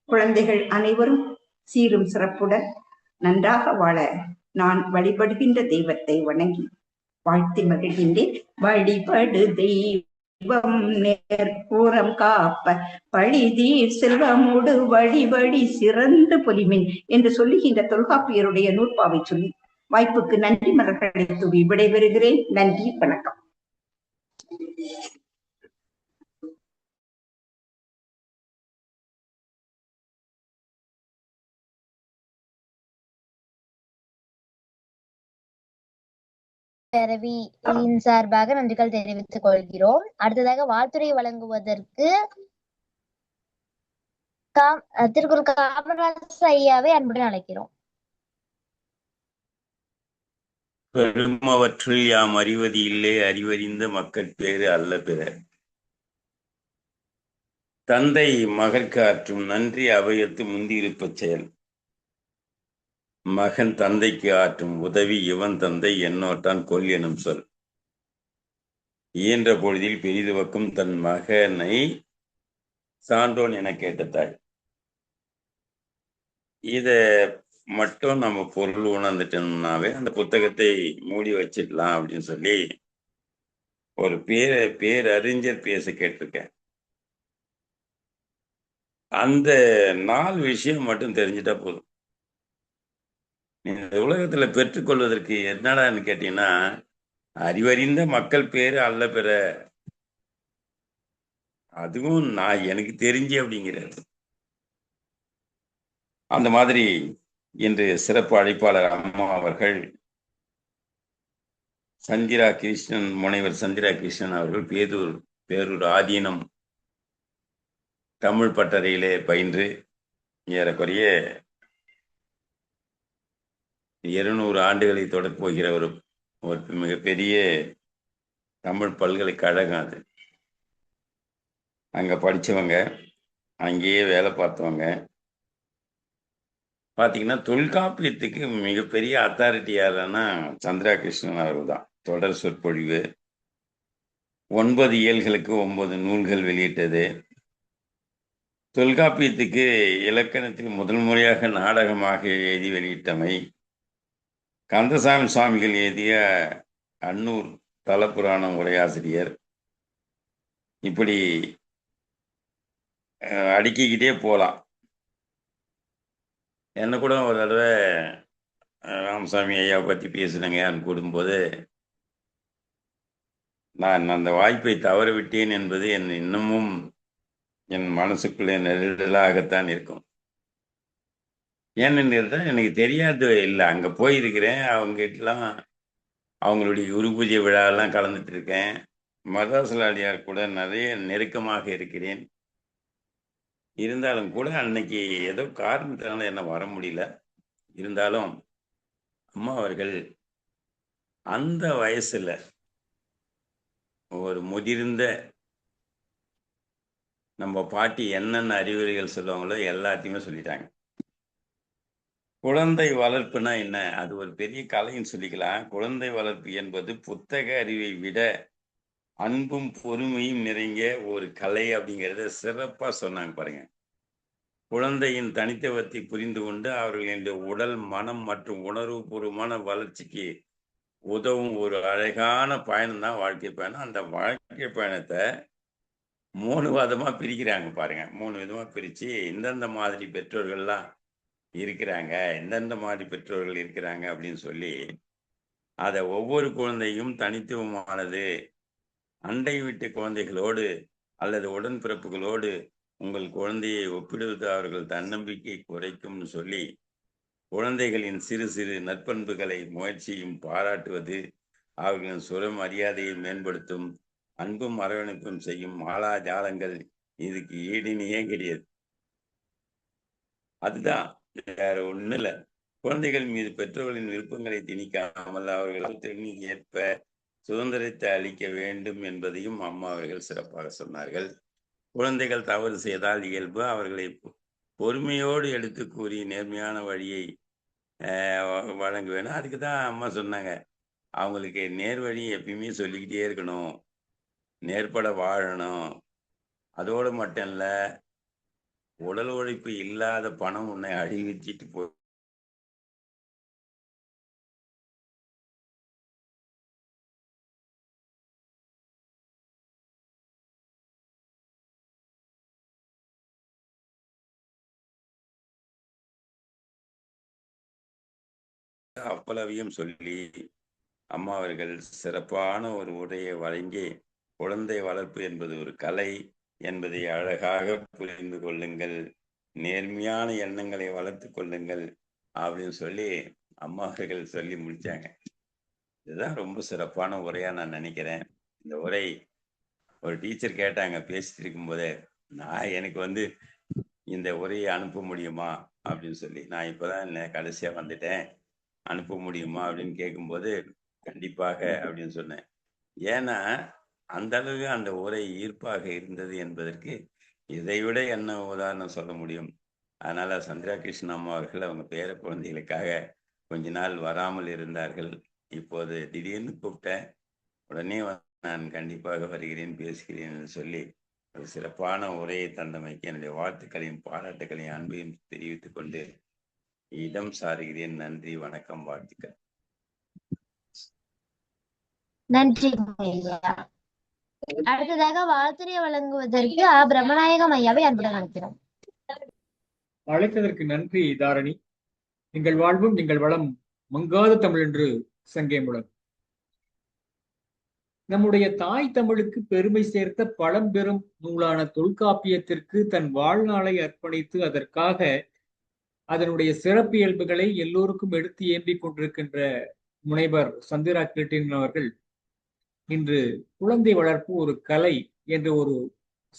குழந்தைகள் அனைவரும் சீரும் சிறப்புடன் நன்றாக வாழ நான் வழிபடுகின்ற தெய்வத்தை வணங்கி வாழ்த்தி மகிழ்கின்றேன். வழிபடு தெய்வம் நேர்புறம் காப்ப பழிதீர் செல்வமோடு வழிபடி சிறந்து பொலிமின் என்று சொல்லுகின்ற தொல்காப்பியருடைய நூற்பாவை சொல்லி வாய்ப்புக்கு நன்றி மலர்களை தூவி விடைபெறுகிறேன். நன்றி, வணக்கம். பேரவையின் சார்பாக நன்றிகள் தெரிவித்துக் கொள்கிறோம். அடுத்ததாக வாழ்த்துறை வழங்குவதற்கு திருக்குறள் காமராஜ் ஐயாவை அன்புடன் அழைக்கிறோம். பெருமவற்றில் யாம் அறிவது இல்லை, அறிவறிந்த மக்கள் பேறு அல்ல பிற. தந்தை மகற்கு ஆற்றும் நன்றி அவையத்து முந்தியிருப்ப செயல். மகன் தந்தைக்கு ஆற்றும் உதவி இவன் தந்தை என்னோட்டான் கொல் எனும் சொல். இயன்ற பொழுதில் பெரிதுவக்கும் தன் மகனை சான்றோன் என கேட்ட தாய். இத மட்டும் நம்ம பொருள் உணர்ந்துட்டோம்னாவே அந்த புத்தகத்தை மூடி வச்சிடலாம் அப்படின்னு சொல்லி ஒரு பேரறிஞர் பேச கேட்டிருக்கேன். அந்த 4 விஷயம் மட்டும் தெரிஞ்சிட்டா போதும். இந்த உலகத்துல பெற்றுக்கொள்வதற்கு என்னடான்னு கேட்டீங்கன்னா, அறிவறிந்த மக்கள் பேரு அல்ல பிற. அதுவும் நான் எனக்கு தெரிஞ்சு அப்படிங்கிறாரு. அந்த மாதிரி இன்று சிறப்பு அழைப்பாளர் அம்மா அவர்கள் சந்திரா கிருஷ்ணன், முனைவர் சந்திரா கிருஷ்ணன் அவர்கள் பேரூர் ஆதீனம் தமிழ் பட்டறையிலே பயின்று ஏறக்குறைய 200 ஆண்டுகளை தொடர்போகிற ஒரு மிகப்பெரிய தமிழ் பல்கலைக்கழகம் அது. அங்க படிச்சவங்க, அங்கேயே வேலை பார்த்தவங்க. பார்த்தீங்கன்னா தொல்காப்பியத்துக்கு மிகப்பெரிய அத்தாரிட்டி யாருன்னா சந்திரா கிருஷ்ணன் அவர்கள் தான். தொடர் சொற்பொழிவு, 9 இயல்களுக்கு 9 நூல்கள் வெளியிட்டது. தொல்காப்பியத்துக்கு இலக்கணத்தில் முதல் முறையாக நாடகமாக எழுதி வெளியிட்டமை, கந்தசாமி சுவாமிகள் எழுதிய அன்னூர் தலப்புராணம் உரையாசிரியர், இப்படி அடுக்கிக்கிட்டே போகலாம். என்ன கூட ஒரு தடவை ராமசாமி ஐயாவை பற்றி பேசுனங்கன்னு கூடும்போது, நான் அந்த வாய்ப்பை தவற விட்டேன் என்பது இன்னமும் என் மனசுக்குள்ளே நெருடலாகத்தான் இருக்கும். ஏன்னு எனக்கு தெரியாது இல்லை. அங்கே போயிருக்கிறேன், அவங்ககிட்டலாம் அவங்களுடைய குரு பூஜை விழாவெல்லாம் கலந்துட்டு இருக்கேன். மதாசலாடியார் கூட நிறைய நெருக்கமாக இருக்கிறேன். இருந்தாலும் கூட அன்னைக்கு ஏதோ காரணத்தினால என்ன வர முடியல. இருந்தாலும் அம்மா அவர்கள் அந்த வயசுல ஒரு முதிர்ந்த நம்ம பாட்டி என்னென்ன அறிவுரைகள் சொல்லுவாங்களோ எல்லாத்தையுமே சொல்லிட்டாங்க. குழந்தை வளர்ப்புனா என்ன? அது ஒரு பெரிய கலைன்னு சொல்லிக்கலாம். குழந்தை வளர்ப்பு என்பது புத்தக அறிவை விட அன்பும் பொறுமையும் நிறைந்த ஒரு கலை அப்படிங்கிறத சிறப்பா சொன்னாங்க பாருங்க. குழந்தையின் தனித்துவத்தை புரிந்து கொண்டு அவர்களின் உடல், மனம் மற்றும் உணர்வுபூர்வமான வளர்ச்சிக்கு உதவும் ஒரு அழகான பயணம் தான் வாழ்க்கை பயணம். அந்த வாழ்க்கை பயணத்தை 3 விதமா பிரிக்கிறாங்க பாருங்க. 3 விதமா பிரிச்சு இந்தந்த மாதிரி பெற்றோர்கள்லாம் இருக்கிறாங்க, எந்தெந்த மாதிரி பெற்றோர்கள் இருக்கிறாங்க அப்படின்னு சொல்லி அதை ஒவ்வொரு குழந்தையும் தனித்துவமானது. அண்டை வீட்டு குழந்தைகளோடு அல்லது உடன்பிறப்புகளோடு உங்கள் குழந்தையை ஒப்பிடுவது அவர்கள் தன்னம்பிக்கை குறைக்கும்னு சொல்லி குழந்தைகளின் சிறு சிறு நற்பண்புகளை முயற்சியும் பாராட்டுவது அவர்களின் சுயமரியாதையை மேம்படுத்தும். அன்பும் அரவணைப்பும் செய்யும் மாலா ஜாலங்கள் இதுக்கு ஈடினையே கிடையாது. அதுதான், வேற ஒண்ணும் இல்லை. குழந்தைகள் மீது பெற்றோர்களின் விருப்பங்களை திணிக்காமல் அவர்கள் திறனுக்கு ஏற்ப சுதந்திரத்தை அளிக்க வேண்டும் என்பதையும் அம்மா அவர்கள் சிறப்பாக சொன்னார்கள். குழந்தைகள் தவறு செய்தால் இயல்பு, அவர்களை பொறுமையோடு எடுத்து கூறி நேர்மையான வழியை வழங்க வேணும். அதுக்கு தான் அம்மா சொன்னாங்க, அவங்களுக்கு நேர் வழி எப்பயுமே சொல்லிக்கிட்டே இருக்கணும், நேர்பட வாழணும். அதோடு மட்டும் இல்லை, உடல் உழைப்பு இல்லாத பணம் உன்னை அழிவிச்சிட்டு போய் அவ்வளவையும் சொல்லி அம்மா அவர்கள் சிறப்பான ஒரு உரையை வழங்கி, குழந்தை வளர்ப்பு என்பது ஒரு கலை என்பதை அழகாக புரிந்து கொள்ளுங்கள், நேர்மையான எண்ணங்களை வளர்த்து கொள்ளுங்கள் அப்படின்னு சொல்லி அம்மா அவர்கள் சொல்லி முடிச்சாங்க. இதுதான் ரொம்ப சிறப்பான உரையா நான் நினைக்கிறேன். இந்த உரை ஒரு டீச்சர் கேட்டாங்க பேசிட்டு இருக்கும் போதே, எனக்கு இந்த உரையை அனுப்ப முடியுமா அப்படின்னு சொல்லி. நான் இப்பதான் கடைசியா வந்துட்டேன், அனுப்ப முடியுமா அப்படின்னு கேட்கும்போது கண்டிப்பாக அப்படின்னு சொன்னேன். ஏன்னா அந்த அளவுக்கு அந்த உரை ஈர்ப்பாக இருந்தது என்பதற்கு இதைவிட என்ன உதாரணம் சொல்ல முடியும். அதனால சந்திரா கிருஷ்ணன் அம்மா அவர்கள் அவங்க பேர குழந்தைகளுக்காக கொஞ்ச நாள் வராமல் இருந்தார்கள். இப்போது திடீர்னு கூப்பிட்டேன், உடனே நான் கண்டிப்பாக வருகிறேன், பேசுகிறேன் என்று சொல்லி ஒரு சிறப்பான உரையை தந்தமைக்கு என்னுடைய வாழ்த்துக்களையும் பாராட்டுகளையும் அன்பையும் தெரிவித்துக் கொண்டு இடம் சாருகிறேன். நன்றி, வணக்கம், வாழ்த்துக்கள். நன்றி ஐயா. அடுத்ததாக வாழ்த்துரை வழங்குவதற்கு பிரம்மநாயகம் ஐயாவை அன்புடன் அழைக்கிறோம். அழைத்ததற்கு நன்றி தாரணி. எங்கள் வாழ்வும் எங்கள் வளம் மங்காத தமிழ் என்று சங்கே முழங்கும். நம்முடைய தாய் தமிழுக்கு பெருமை சேர்த்த பழம்பெரும் நூலான தொல்காப்பியத்திற்கு தன் வாழ்நாளை அர்ப்பணித்து அதற்காக அதனுடைய சிறப்பியல்புகளை எல்லோருக்கும் எடுத்து ஏம்பிக் கொண்டிருக்கின்ற முனைவர் சந்திரா கிருட்டிணன் அவர்கள் இன்று குழந்தை வளர்ப்பு ஒரு கலை என்ற ஒரு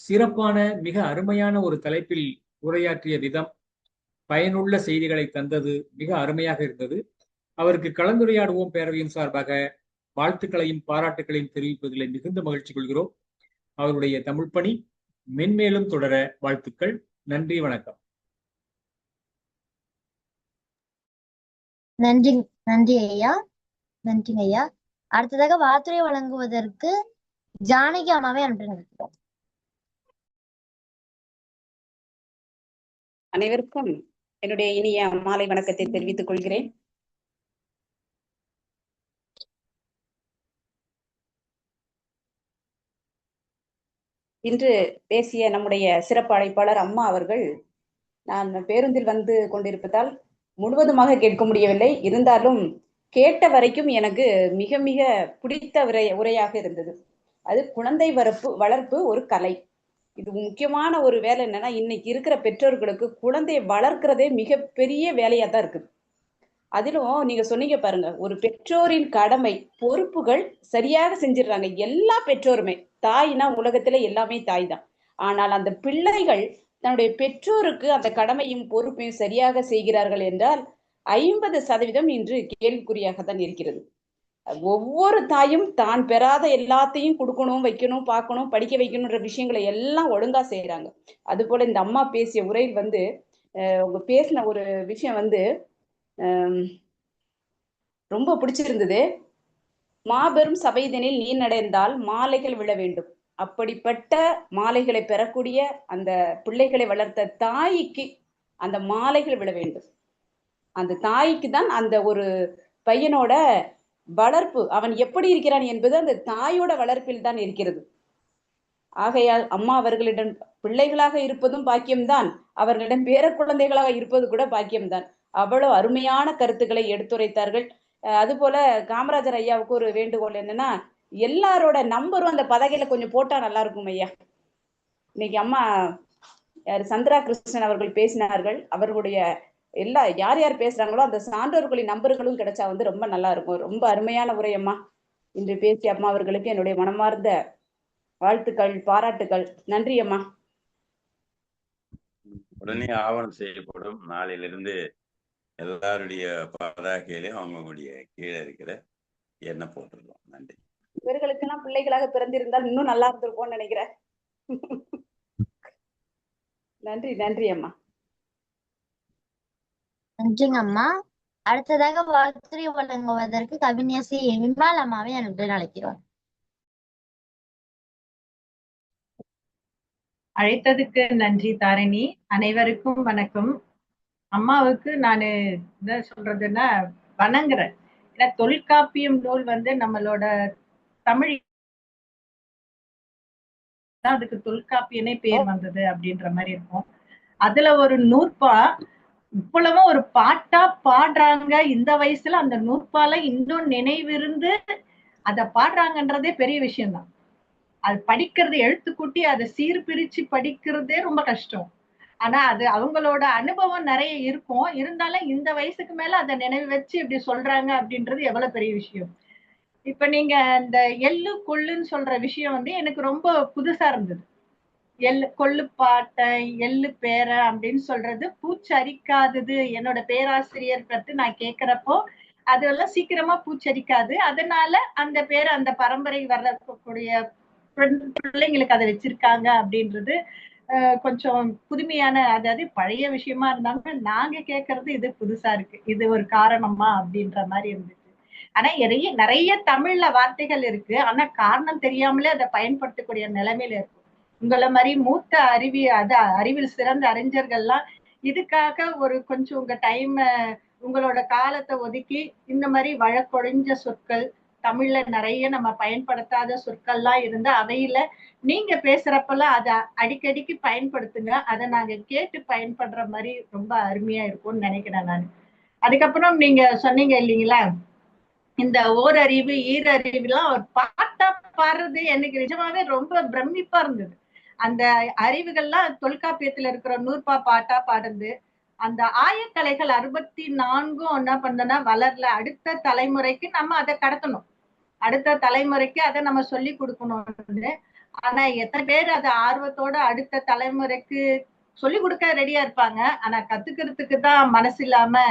சிறப்பான மிக அருமையான ஒரு தலைப்பில் உரையாற்றிய விதம், பயனுள்ள செய்திகளை தந்தது மிக அருமையாக இருந்தது. அவருக்கு கலந்துரையாடுவோம் பேரவையின் சார்பாக வாழ்த்துக்களையும் பாராட்டுகளையும் தெரிவிப்பதில் மிகுந்த மகிழ்ச்சி கொள்கிறோம். அவருடைய தமிழ் பணி மென்மேலும் தொடர வாழ்த்துக்கள். நன்றி, வணக்கம். நன்றி ஐயா. நன்றிங்க ஐயா. அடுத்ததாக வாழ்த்துரை வழங்குவதற்கு ஜானகி அம்மாவை அனுப்பி நினைக்கிறோம். அனைவருக்கும் என்னுடைய இனிய மாலை வணக்கத்தை தெரிவித்துக் கொள்கிறேன். இன்று பேசிய நம்முடைய சிறப்பு அழைப்பாளர் அம்மா அவர்கள், நான் பேருந்தில் வந்து கொண்டிருப்பதால் முழுவதுமாக கேட்க முடியவில்லை, இருந்தாலும் கேட்ட வரைக்கும் எனக்கு மிக மிக பிடித்த உரையாக இருந்தது. அது குழந்தை வளர்ப்பு ஒரு கலை. இது முக்கியமான ஒரு வேலை. என்னன்னா, இன்னைக்கு இருக்கிற பெற்றோர்களுக்கு குழந்தையை வளர்க்கிறதே மிகப்பெரிய வேலையா தான் இருக்குது. அதிலும் நீங்க சொன்னீங்க பாருங்க, ஒரு பெற்றோரின் கடமை பொறுப்புகள் சரியாக செஞ்சிடறாங்க எல்லா பெற்றோருமே. தாய்னா உலகத்துல எல்லாமே தாய் தான். ஆனால் அந்த பிள்ளைகள் தன்னுடைய பெற்றோருக்கு அந்த கடமையும் பொறுப்பையும் சரியாக செய்கிறார்கள் என்றால் 50% இன்று கேள்விக்குறியாகத்தான் இருக்கிறது. ஒவ்வொரு தாயும் தான் பெறாத எல்லாத்தையும் கொடுக்கணும், வைக்கணும், பார்க்கணும், படிக்க வைக்கணும்ன்ற விஷயங்களை எல்லாம் ஒழுங்கா செய்யறாங்க. அது போல இந்த அம்மா பேசிய உரையில் வந்து உங்க பேசின ஒரு விஷயம் வந்து ரொம்ப பிடிச்சிருந்தது. மாபெரும் சபைதனில் நீ நடந்தால் மாலைகள் விழ வேண்டும். அப்படிப்பட்ட மாலைகளை பெறக்கூடிய அந்த பிள்ளைகளை வளர்த்த தாய்க்கு அந்த மாலைகள் விழ வேண்டும். அந்த தாய்க்கு தான் அந்த ஒரு பையனோட வளர்ப்பு, அவன் எப்படி இருக்கிறான் என்பது அந்த தாயோட வளர்ப்பில் தான் இருக்கிறது. ஆகையால் அம்மா அவர்களிடம் பிள்ளைகளாக இருப்பதும் பாக்கியம்தான், அவர்களிடம் பேர குழந்தைகளாக இருப்பது கூட பாக்கியம்தான். அவ்வளவு அருமையான கருத்துக்களை எடுத்துரைத்தார்கள். அதுபோல காமராஜர் ஐயாவுக்கு ஒரு வேண்டுகோள் என்னன்னா, எல்லாரோட நம்பரும் அந்த பதகையில கொஞ்சம் போட்டா நல்லா இருக்கும் ஐயா. இன்னைக்கு அம்மா சந்திரா கிருஷ்ணன் அவர்கள் பேசினார்கள். அவர்களுடைய யார் யார் பேசுறாங்களோ அந்த சான்றோர்களின் நம்பர்களும் கிடைச்சா வந்து ரொம்ப நல்லா இருக்கும். ரொம்ப அருமையான உரை அம்மா. இன்று பேசிய அம்மா அவர்களுக்கு என்னுடைய மனமார்ந்த வாழ்த்துக்கள், பாராட்டுக்கள். நன்றி அம்மா. உடனே ஆவணம் செய்யப்படும். நாளையிலிருந்து எல்லாருடைய பதாகையிலையும் அவங்களுடைய கீழே இருக்கிற எண்ணெய் போட்டுருவோம். நன்றி. இவர்களுக்கெல்லாம் பிள்ளைகளாக பிறந்திருந்தால் இன்னும் நல்லா இருந்திருக்கும்னு நினைக்கிறேன். நன்றி நன்றி அம்மா. நன்றிங்க அம்மா. அடுத்ததாக வாழ்த்துரை வழங்குவதற்கு கவிஞர் விமல் அம்மாவை அனுப்பி அழைக்கிறோம். அழைத்ததுக்கு நன்றி தாரிணி. அனைவருக்கும் வணக்கம். அம்மாவுக்கு நான் என்ன சொல்றதுன்னா வணங்குறேன். ஏன்னா தொல்காப்பியம் நூல் வந்து நம்மளோட தமிழ் தான் அதுக்கு தொல்காப்பியனே பேர் வந்தது அப்படின்ற மாதிரி இருக்கும். அதுல ஒரு நூற்பா இவ்வளவும் ஒரு பாட்டா பாடுறாங்க. இந்த வயசுல அந்த நூற்பால இன்னும் நினைவிருந்து அதை பாடுறாங்கன்றதே பெரிய விஷயம்தான். அது படிக்கிறது, எழுத்து கூட்டி அதை சீர்பிரிச்சு படிக்கிறதே ரொம்ப கஷ்டம். ஆனா அது அவங்களோட அனுபவம் நிறைய இருக்கும். இருந்தாலும் இந்த வயசுக்கு மேல அதை நினைவு வச்சு இப்படி சொல்றாங்க அப்படின்றது எவ்வளவு பெரிய விஷயம். இப்ப நீங்க இந்த எள்ளு கொள்ளுன்னு சொல்ற விஷயம் வந்து எனக்கு ரொம்ப புதுசா இருந்தது. கொள்ளு பாட்டை, எள்ளு பேரை அப்படின்னு சொல்றது பூச்சரிக்காதது. என்னோட பேராசிரியர் பற்றி நான் கேட்கிறப்போ அதெல்லாம் சீக்கிரமா பூச்சரிக்காது, அதனால அந்த பேரை அந்த பரம்பரை வரக்கூடிய பிள்ளைங்களுக்கு அதை வச்சிருக்காங்க அப்படின்றது கொஞ்சம் புதுமையான, அதாவது பழைய விஷயமா இருந்தாங்க. நாங்க கேட்கறது இது புதுசா இருக்கு, இது ஒரு காரணமா அப்படின்ற மாதிரி இருந்துச்சு. ஆனா நிறைய தமிழ்ல வார்த்தைகள் இருக்கு, ஆனா காரணம் தெரியாமலே அதை பயன்படுத்தக்கூடிய நிலைமையில இருக்கும். உங்களை மாதிரி மூத்த அறிவில் சிறந்த அறிஞர்கள்லாம் இதுக்காக ஒரு கொஞ்சம் உங்க டைம், உங்களோட காலத்தை ஒதுக்கி இந்த மாதிரி வழக்கொழிஞ்ச சொற்கள், தமிழ்ல நிறைய நம்ம பயன்படுத்தாத சொற்கள்லாம் இருந்தா அவையில நீங்க பேசுறப்பெல்லாம் அதை அடிக்கடிக்கு பயன்படுத்துங்க. அதை நாங்க கேட்டு பயன்படுற மாதிரி ரொம்ப அருமையா இருக்கும்னு நினைக்கிறேன் நான். அதுக்கப்புறம் நீங்க சொன்னீங்க இல்லைங்களா, இந்த ஓரறிவு ஈரறிவுலாம் ஒரு பாட்டா பாடுறது எனக்கு நிஜமாவே ரொம்ப பிரமிப்பா இருந்தது. அந்த அறிவுகள்லாம் தொல்காப்பியத்துல இருக்கிற நூற்பா பாட்டா பாடுறது. அந்த ஆயக்கலைகள் 64 என்ன பண்ணனா வளரல. அடுத்த தலைமுறைக்கு நம்ம அதை கடத்தணும், அடுத்த தலைமுறைக்கு அதை நம்ம சொல்லி கொடுக்கணும். ஆனா எத்தனை பேர் அதை ஆர்வத்தோட அடுத்த தலைமுறைக்கு சொல்லி கொடுக்க ரெடியா இருப்பாங்க, ஆனா கத்துக்கிறதுக்கு தான் மனசு இல்லாம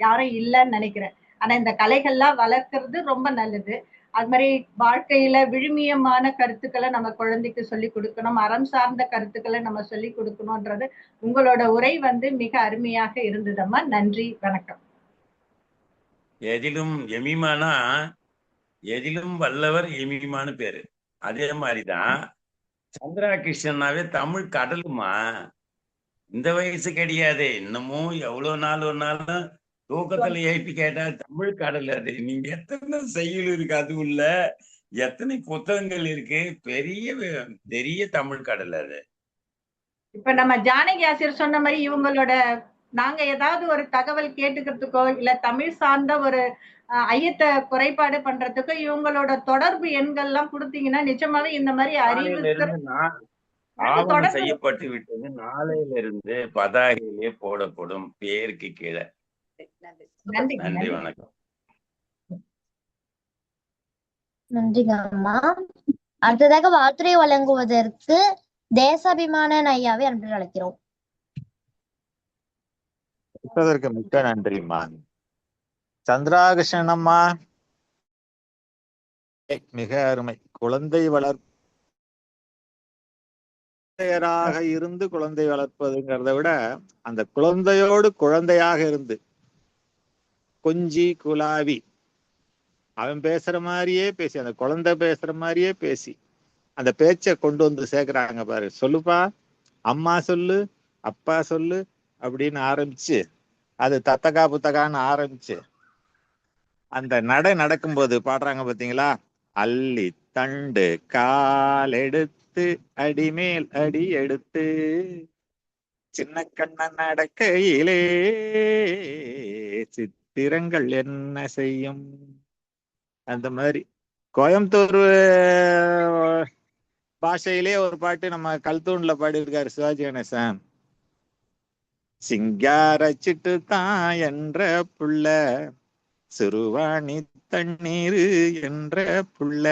யாரும் இல்லைன்னு நினைக்கிறேன். ஆனா இந்த கலைகள்லாம் வளர்க்கறது ரொம்ப நல்லது. அது மாதிரி வாழ்க்கையில விழுமியமான கருத்துக்களை நம்ம குழந்தைக்கு சொல்லி கொடுக்கணும், அறம் சார்ந்த கருத்துக்களை நம்ம சொல்லி கொடுக்கணும்ன்றது உங்களோட உரை வந்து மிக அருமையாக இருந்ததம்மா. நன்றி, வணக்கம். எதிலும் எமிமானா, எதிலும் வல்லவர் எமிமான்னு பேரு. அதே மாதிரிதான் சந்திரா கிருஷ்ணனாவே தமிழ் கடலுமா. இந்த வயசு கிடையாது, இன்னமும் எவ்வளவு நாள் ஒரு நாளும் தூக்கத்துல எழுப்பி கேட்டா தமிழ் கடல். அது நீங்க எத்தனை செய்யுள் இருக்கு, அது உள்ள எத்தனை புத்தகங்கள் இருக்கு, பெரிய பெரிய தமிழ் கடல் அது. இப்ப நம்ம ஜானகி ஆசிரியர் சொன்ன மாதிரி இவங்களோட நாங்க ஏதாவது ஒரு தகவல் கேட்டுக்கிறதுக்கோ இல்ல தமிழ் சார்ந்த ஒரு ஐயத்தை குறைபாடு பண்றதுக்கோ இவங்களோட தொடர்பு எண்கள் எல்லாம் கொடுத்தீங்கன்னா நிஜமாவே இந்த மாதிரி அறிவு ஆவணம் செய்யப்பட்டு விட்டது. நாளையில இருந்து பதாகையிலே போடப்படும், பேருக்கு கீழே. நன்றி, வணக்கம். நன்றிங்க அம்மா. அடுத்ததாக வாழ்த்துரை வழங்குவதற்கு தேசாபிமானன் ஐயாவை அன்பு அழைக்கிறோம். மிக்க நன்றிம்மா. சந்திராகிருஷ்ணன் அம்மா மிக அருமை. குழந்தை வளர்ப்பையராக இருந்து குழந்தை வளர்ப்பதுங்கிறத விட அந்த குழந்தையோடு குழந்தையாக இருந்து கொஞ்சி குலாவி அவன் பேசுற மாதிரியே பேசி, அந்த குழந்தை பேசுற மாதிரியே பேசி அந்த பேச்சை கொண்டு வந்து சேர்க்கிறாங்க பாரு. சொல்லுப்பா, அம்மா சொல்லு, அப்பா சொல்லு அப்படின்னு ஆரம்பிச்சு, அது தத்தகா புத்தகான்னு ஆரம்பிச்சு அந்த நடக்கும்போது பாடுறாங்க பாத்தீங்களா, அள்ளி தண்டு கால் எடுத்து அடிமேல் அடி எடுத்து சின்ன கண்ணன் நடக்கையிலே சித்திரங்கள் என்ன செய்யும். அந்த மாதிரி கோயம்புத்தூர் பாஷையிலே ஒரு பாட்டு நம்ம கல்தூண்ல பாடியிருக்காரு சிவாஜி கணேசன். சிங்காரச்சிட்டு தான் என்ற புள்ள, சிறுவாணி தண்ணீர் என்ற புள்ள.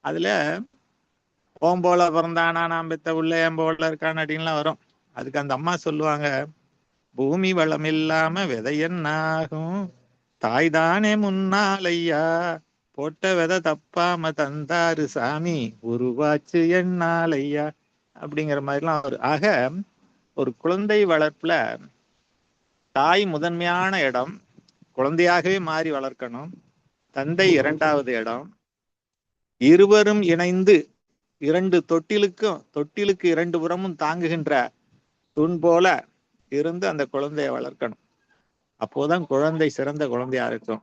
அதுல ஓம்போல பிறந்தானா நாம் பெத்த உள்ள ஏம்போல இருக்கான் அப்படின்லாம் வரும். அதுக்கு அந்த அம்மா சொல்லுவாங்க, பூமி வளம் இல்லாம விதை என்னாகும், தாய் தானே முன்னால் ஐயா, போட்ட விதை தப்பாம தந்தாரு சாமி, உருவாச்சு என்னால் ஐயா அப்படிங்கிற மாதிரிலாம் வரும். ஆக ஒரு குழந்தை வளர்ப்புல தாய் முதன்மையான இடம், குழந்தையாகவே மாறி வளர்க்கணும். தந்தை இரண்டாவது இடம். இருவரும் இணைந்து இரண்டு தொட்டிலுக்கு இரண்டு புறமும் தாங்குகின்ற தூண் போல இருந்து அந்த குழந்தையை வளர்க்கணும். அப்போதான் குழந்தை சிறந்த குழந்தையா இருக்கும்.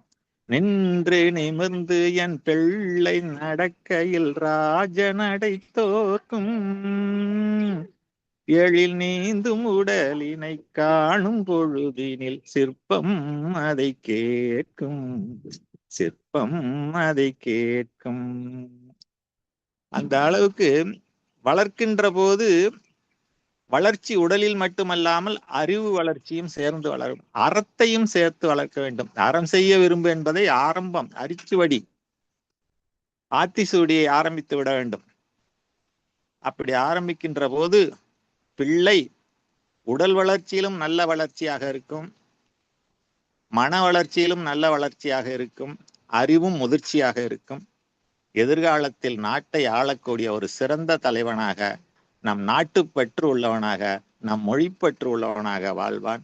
நின்று நிமிர்ந்து என் பிள்ளை நடக்கையில் ராஜநடை தோற்கும், எழில் நீந்தும் உடலினை காணும் பொழுதினில் சிற்பம் அதை கேட்கும், சிற்பம் அதை கேட்கும். அந்த அளவுக்கு வளர்க்கின்ற போது வளர்ச்சி உடலில் மட்டுமல்லாமல் அறிவு வளர்ச்சியும் சேர்ந்து வளரும். அறத்தையும் சேர்த்து வளர்க்க வேண்டும். அறம் செய்ய விரும்பு என்பதை ஆரம்பம், அரிச்சுவடி, ஆத்திசூடியை ஆரம்பித்து விட வேண்டும். அப்படி ஆரம்பிக்கின்ற போது பிள்ளை உடல் வளர்ச்சியிலும் நல்ல வளர்ச்சியாக இருக்கும், மன வளர்ச்சியிலும் நல்ல வளர்ச்சியாக இருக்கும், அறிவும் முதிர்ச்சியாக இருக்கும். எதிர்காலத்தில் நாட்டை ஆளக்கூடிய ஒரு சிறந்த தலைவனாக, நம் நாட்டுப்பற்று உள்ளவனாக, நம் மொழிப்பற்று உள்ளவனாக வாழ்வான்.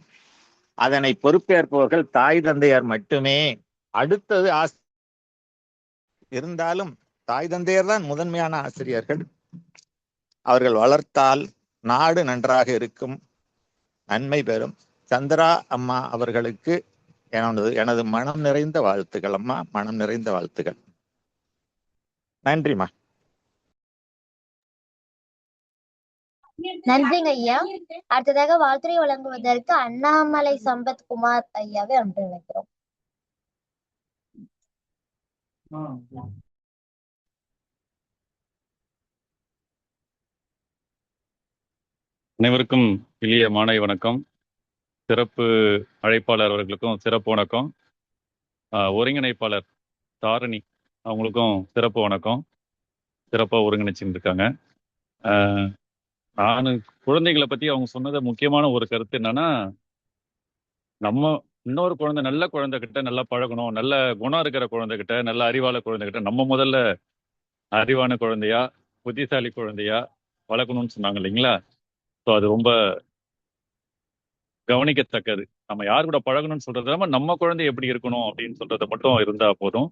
அதனை பொறுப்பேற்பவர்கள் தாய் தந்தையர் மட்டுமே. அடுத்தது இருந்தாலும் தாய் தந்தையர் தான் முதன்மையான ஆசிரியர்கள். அவர்கள் வளர்த்தால் நாடு நன்றாக இருக்கும், நன்மை பெறும். சந்திரா அம்மா அவர்களுக்கு எனது மனம் நிறைந்த வாழ்த்துக்கள். அம்மா, மனம் நிறைந்த வாழ்த்துக்கள். நன்றிம்மா. நன்றிங்க ஐயா. அடுத்ததாக வாழ்த்துரை வழங்குவதற்கு அண்ணாமலை சம்பத்குமார் ஐயாவை அன்பு அழைக்கிறோம். அனைவருக்கும் இனிய மாலை வணக்கம். சிறப்பு அழைப்பாளர் அவர்களுக்கும் சிறப்பு வணக்கம். ஒருங்கிணைப்பாளர் தாரணி அவங்களுக்கும் சிறப்பு வணக்கம். சிறப்பாக ஒருங்கிணைச்சுட்டு இருக்காங்க. நான் குழந்தைகளை பற்றி அவங்க சொன்னது முக்கியமான ஒரு கருத்து என்னன்னா, நம்ம இன்னொரு குழந்தை, நல்ல குழந்தைகிட்ட நல்லா பழகணும், நல்ல குணம் இருக்கிற குழந்தைகிட்ட, நல்ல அறிவாள குழந்தைகிட்ட நம்ம முதல்ல அறிவான குழந்தையா, புத்திசாலி குழந்தையா வளர்க்கணும்னு சொன்னாங்க இல்லைங்களா? ஸோ அது ரொம்ப கவனிக்கத்தக்கது. நம்ம யார் கூட பழகணும்னு சொல்றது இல்லாமல் நம்ம குழந்தை எப்படி இருக்கணும் அப்படின்னு சொல்றத மட்டும் இருந்தா போதும்.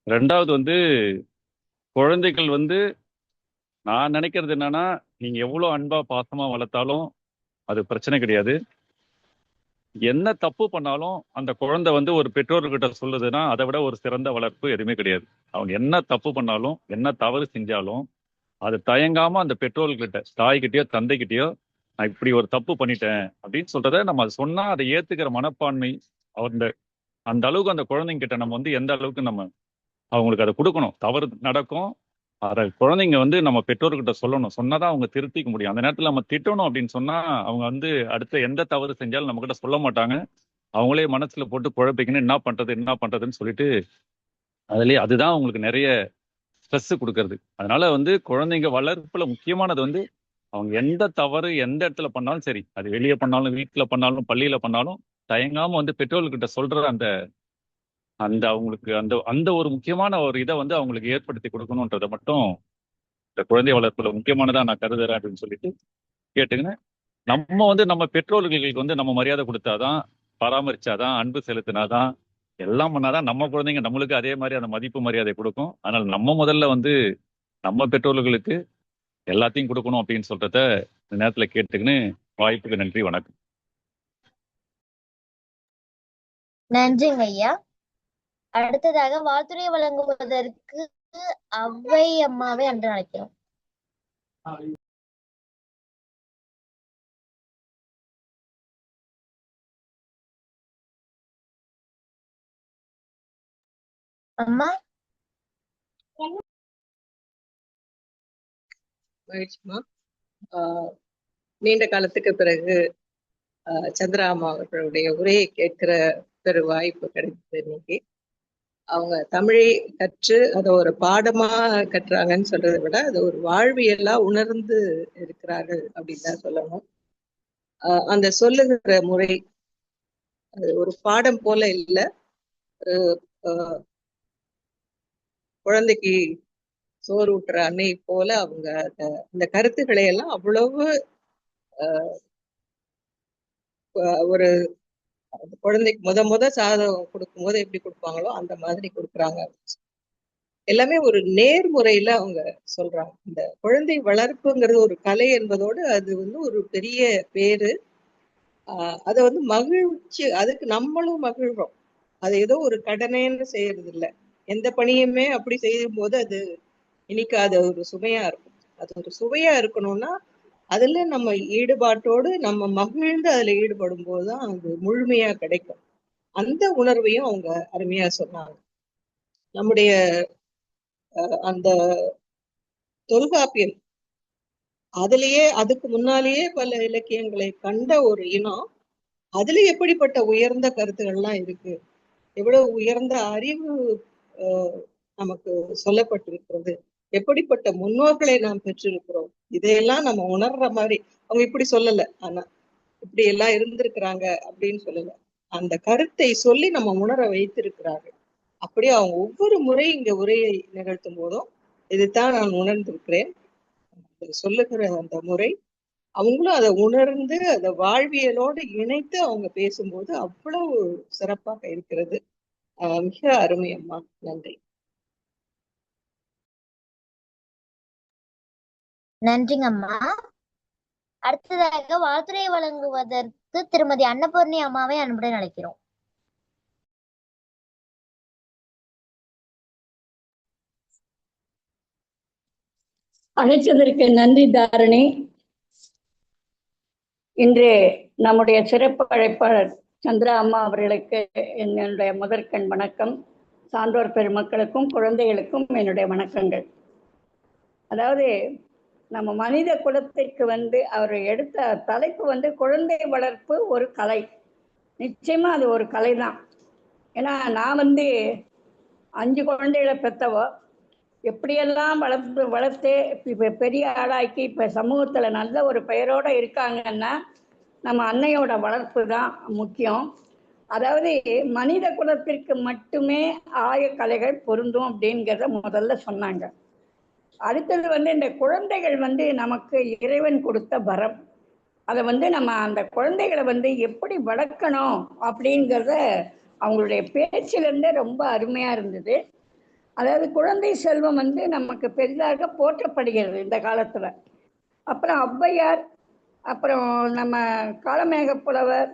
ரெண்டாவது குழந்தைகள் வந்து நான் நினைக்கிறது என்னன்னா, நீங்க எவ்வளவு அன்பா பாசமா வளர்த்தாலும் அது பிரச்சனை கிடையாது. என்ன தப்பு பண்ணாலும் அந்த குழந்தை வந்து ஒரு பெற்றோர்கிட்ட சொல்லுதுன்னா அதை விட ஒரு சிறந்த வளர்ப்பு எதுவுமே கிடையாது. அவங்க என்ன தப்பு பண்ணாலும் என்ன தவறு செஞ்சாலும் அது தயங்காம அந்த பெற்றோர்கிட்ட, தாய்கிட்டயோ தந்தைகிட்டயோ நான் இப்படி ஒரு தப்பு பண்ணிட்டேன் அப்படின்னு சொல்றத நம்ம அது சொன்னா அதை ஏத்துக்கிற மனப்பான்மை அந்த அந்த அளவுக்கு அந்த குழந்தைங்க கிட்ட நம்ம வந்து எந்த அளவுக்கு நம்ம அவங்களுக்கு அதை கொடுக்கணும். தவறு நடக்கும், அதை குழந்தைங்க வந்து நம்ம பெற்றோர்கிட்ட சொல்லணும். சொன்னாதான் அவங்க திருத்திக்க முடியும். அந்த நேரத்துல நம்ம திட்டணும் அப்படின்னு சொன்னா அவங்க வந்து அடுத்த எந்த தவறு செஞ்சாலும் நம்ம கிட்ட சொல்ல மாட்டாங்க. அவங்களே மனசுல போட்டு குழப்பிக்கணும், என்ன பண்றதுன்னு சொல்லிட்டு அதுலயே அதுதான் அவங்களுக்கு நிறைய ஸ்ட்ரெஸ் கொடுக்கறது. அதனால வந்து குழந்தைங்க வளர்ப்புல முக்கியமானது வந்து அவங்க எந்த தவறு எந்த இடத்துல பண்ணாலும் சரி, அது வெளியே பண்ணாலும் வீட்டுல பண்ணாலும் பள்ளியில பண்ணாலும் தயங்காம வந்து பெற்றோர்கிட்ட சொல்ற அந்த அந்த அவங்களுக்கு அந்த அந்த ஒரு முக்கியமான ஒரு இதை வந்து அவங்களுக்கு ஏற்படுத்தி கொடுக்கணுன்றதை மட்டும் இந்த குழந்தை வளர்ப்புல முக்கியமானதா நான் கருதுறேன் அப்படின்னு சொல்லிட்டு கேட்டுக்கினேன். நம்ம வந்து நம்ம பெற்றோர்களுக்கு வந்து நம்ம மரியாதை கொடுத்தாதான், பராமரிச்சாதான், அன்பு செலுத்தினாதான், எல்லாம் பண்ணாதான் நம்ம குழந்தைங்க நம்மளுக்கு அதே மாதிரி அந்த மதிப்பு மரியாதை கொடுக்கும். அதனால நம்ம முதல்ல வந்து நம்ம பெற்றோர்களுக்கு எல்லாத்தையும் கொடுக்கணும் அப்படின்னு சொல்றத இந்த நேரத்துல கேட்டுக்கின்னு வாய்ப்புக்கு நன்றி, வணக்கம். நன்றிங்க ஐயா. அடுத்ததாக வாழ்த்துறை வழங்குவதற்கு அவ்வை அம்மாவை அன்று அழைக்கிறோம். அம்மா மகிழ்ச்சிமா. நீண்ட காலத்துக்கு பிறகு சந்திரா அம்மா அவர்களுடைய உரையை கேட்கிற பெரு வாய்ப்பு கிடைத்தது. இன்னைக்கு அவங்க தமிழை கற்று அதை ஒரு பாடமா கட்டுறாங்கன்னு சொல்றதை விட அது ஒரு வாழ்வியலா உணர்ந்து இருக்கிறார்கள் அப்படின்னு தான் சொல்லணும். அந்த சொல்லுகிற முறை அது ஒரு பாடம் போல இல்லை, குழந்தைக்கு சோறு ஊட்டுற அன்னை போல அவங்க அந்த கருத்துக்களை எல்லாம் அவ்வளவு ஒரு குழந்தைக்கு முத சாதம் கொடுக்கும் போது எப்படி கொடுப்பாங்களோ அந்த மாதிரி கொடுக்குறாங்க. எல்லாமே ஒரு நேர்முறையில அவங்க சொல்றாங்க. இந்த குழந்தை வளர்ப்புங்கிறது ஒரு கலை என்பதோடு அது வந்து ஒரு பெரிய பேரு. அதை வந்து மகிழ்ச்சி, அதுக்கு நம்மளும் மகிழ்றோம். அது ஏதோ ஒரு கடனேன்னு செய்யறது இல்லை. எந்த பணியுமே அப்படி செய்யும் போது அது இனிக்காத ஒரு சுமையா இருக்கும். அது ஒரு சுவையா இருக்கணும்னா அதுல நம்ம ஈடுபாட்டோடு நம்ம மகிழ்ந்து அதுல ஈடுபடும் போதுதான் அது முழுமையா கிடைக்கும். அந்த உணர்வையும் அவங்க அருமையா சொன்னாங்க. நம்முடைய அந்த தொல்காப்பியம் அதுலயே அதுக்கு முன்னாலேயே பல இலக்கியங்களை கண்ட ஒரு இனம். அதுல எப்படிப்பட்ட உயர்ந்த கருத்துக்கள்லாம் இருக்கு, எவ்வளவு உயர்ந்த அறிவு நமக்கு சொல்லப்பட்டிருக்கிறது, எப்படிப்பட்ட முன்னோர்களை நாம் பெற்றிருக்கிறோம், இதையெல்லாம் நம்ம உணர்ற மாதிரி. அவங்க இப்படி சொல்லல, ஆனா இப்படி எல்லாம் இருந்திருக்கிறாங்க அப்படின்னு சொல்லல, அந்த கருத்தை சொல்லி நம்ம உணர வைத்திருக்கிறார்கள். அப்படியே அவங்க ஒவ்வொரு முறை இங்க உரையை நிகழ்த்தும் போதும் இதைத்தான் நான் உணர்ந்திருக்கிறேன். சொல்லுகிற அந்த முறை அவங்களும் அதை உணர்ந்து அதை வாழ்வியலோடு இணைத்து அவங்க பேசும்போது அவ்வளவு சிறப்பாக இருக்கிறது. மிக அருமை அம்மா, நன்றி. நன்றிங்க அம்மா. அடுத்ததாக வாழ்த்துறை வழங்குவதற்கு திருமதி அன்னபூர்ணி அம்மாவை அன்புடன் அழைக்கிறோம். அழைச்சதற்கு நன்றி தாரணி. இன்று நம்முடைய சிறப்பு அழைப்பாளர் சந்திரா அம்மா அவர்களுக்கு என்னுடைய முதற்கண் வணக்கம். சான்றோர் பெருமக்களுக்கும் குழந்தைகளுக்கும் என்னுடைய வணக்கங்கள். அதாவது நம்ம மனித குலத்திற்கு அவர் எடுத்த தலைப்பு குழந்தை வளர்ப்பு ஒரு கலை. நிச்சயமா அது ஒரு கலை தான். ஏன்னா நான் 5 குழந்தைகளை பெற்றவோ, எப்படியெல்லாம் வளர்த்து இப்போ பெரிய ஆளாக்கி இப்போ சமூகத்தில் நல்ல ஒரு பெயரோடு இருக்காங்கன்னா நம்ம அன்னையோட வளர்ப்பு தான் முக்கியம். அதாவது மனித குலத்திற்கு மட்டுமே ஆயக்கலைகள் பொருந்தும் அப்படிங்கிறத முதல்ல சொன்னாங்க. அடுத்தது இந்த குழந்தைகள் நமக்கு இறைவன் கொடுத்த வரம். அதை நம்ம அந்த குழந்தைகளை எப்படி வளர்க்கணும் அப்படிங்கிறத அவங்களுடைய பேச்சிலேருந்தே ரொம்ப அருமையாக இருந்தது. அதாவது குழந்தை செல்வம் வந்து நமக்கு பெரிதாக போற்றப்படுகிறது இந்த காலத்துல. அப்புறம் ஔவையார், அப்புறம் நம்ம காளமேக புலவர்,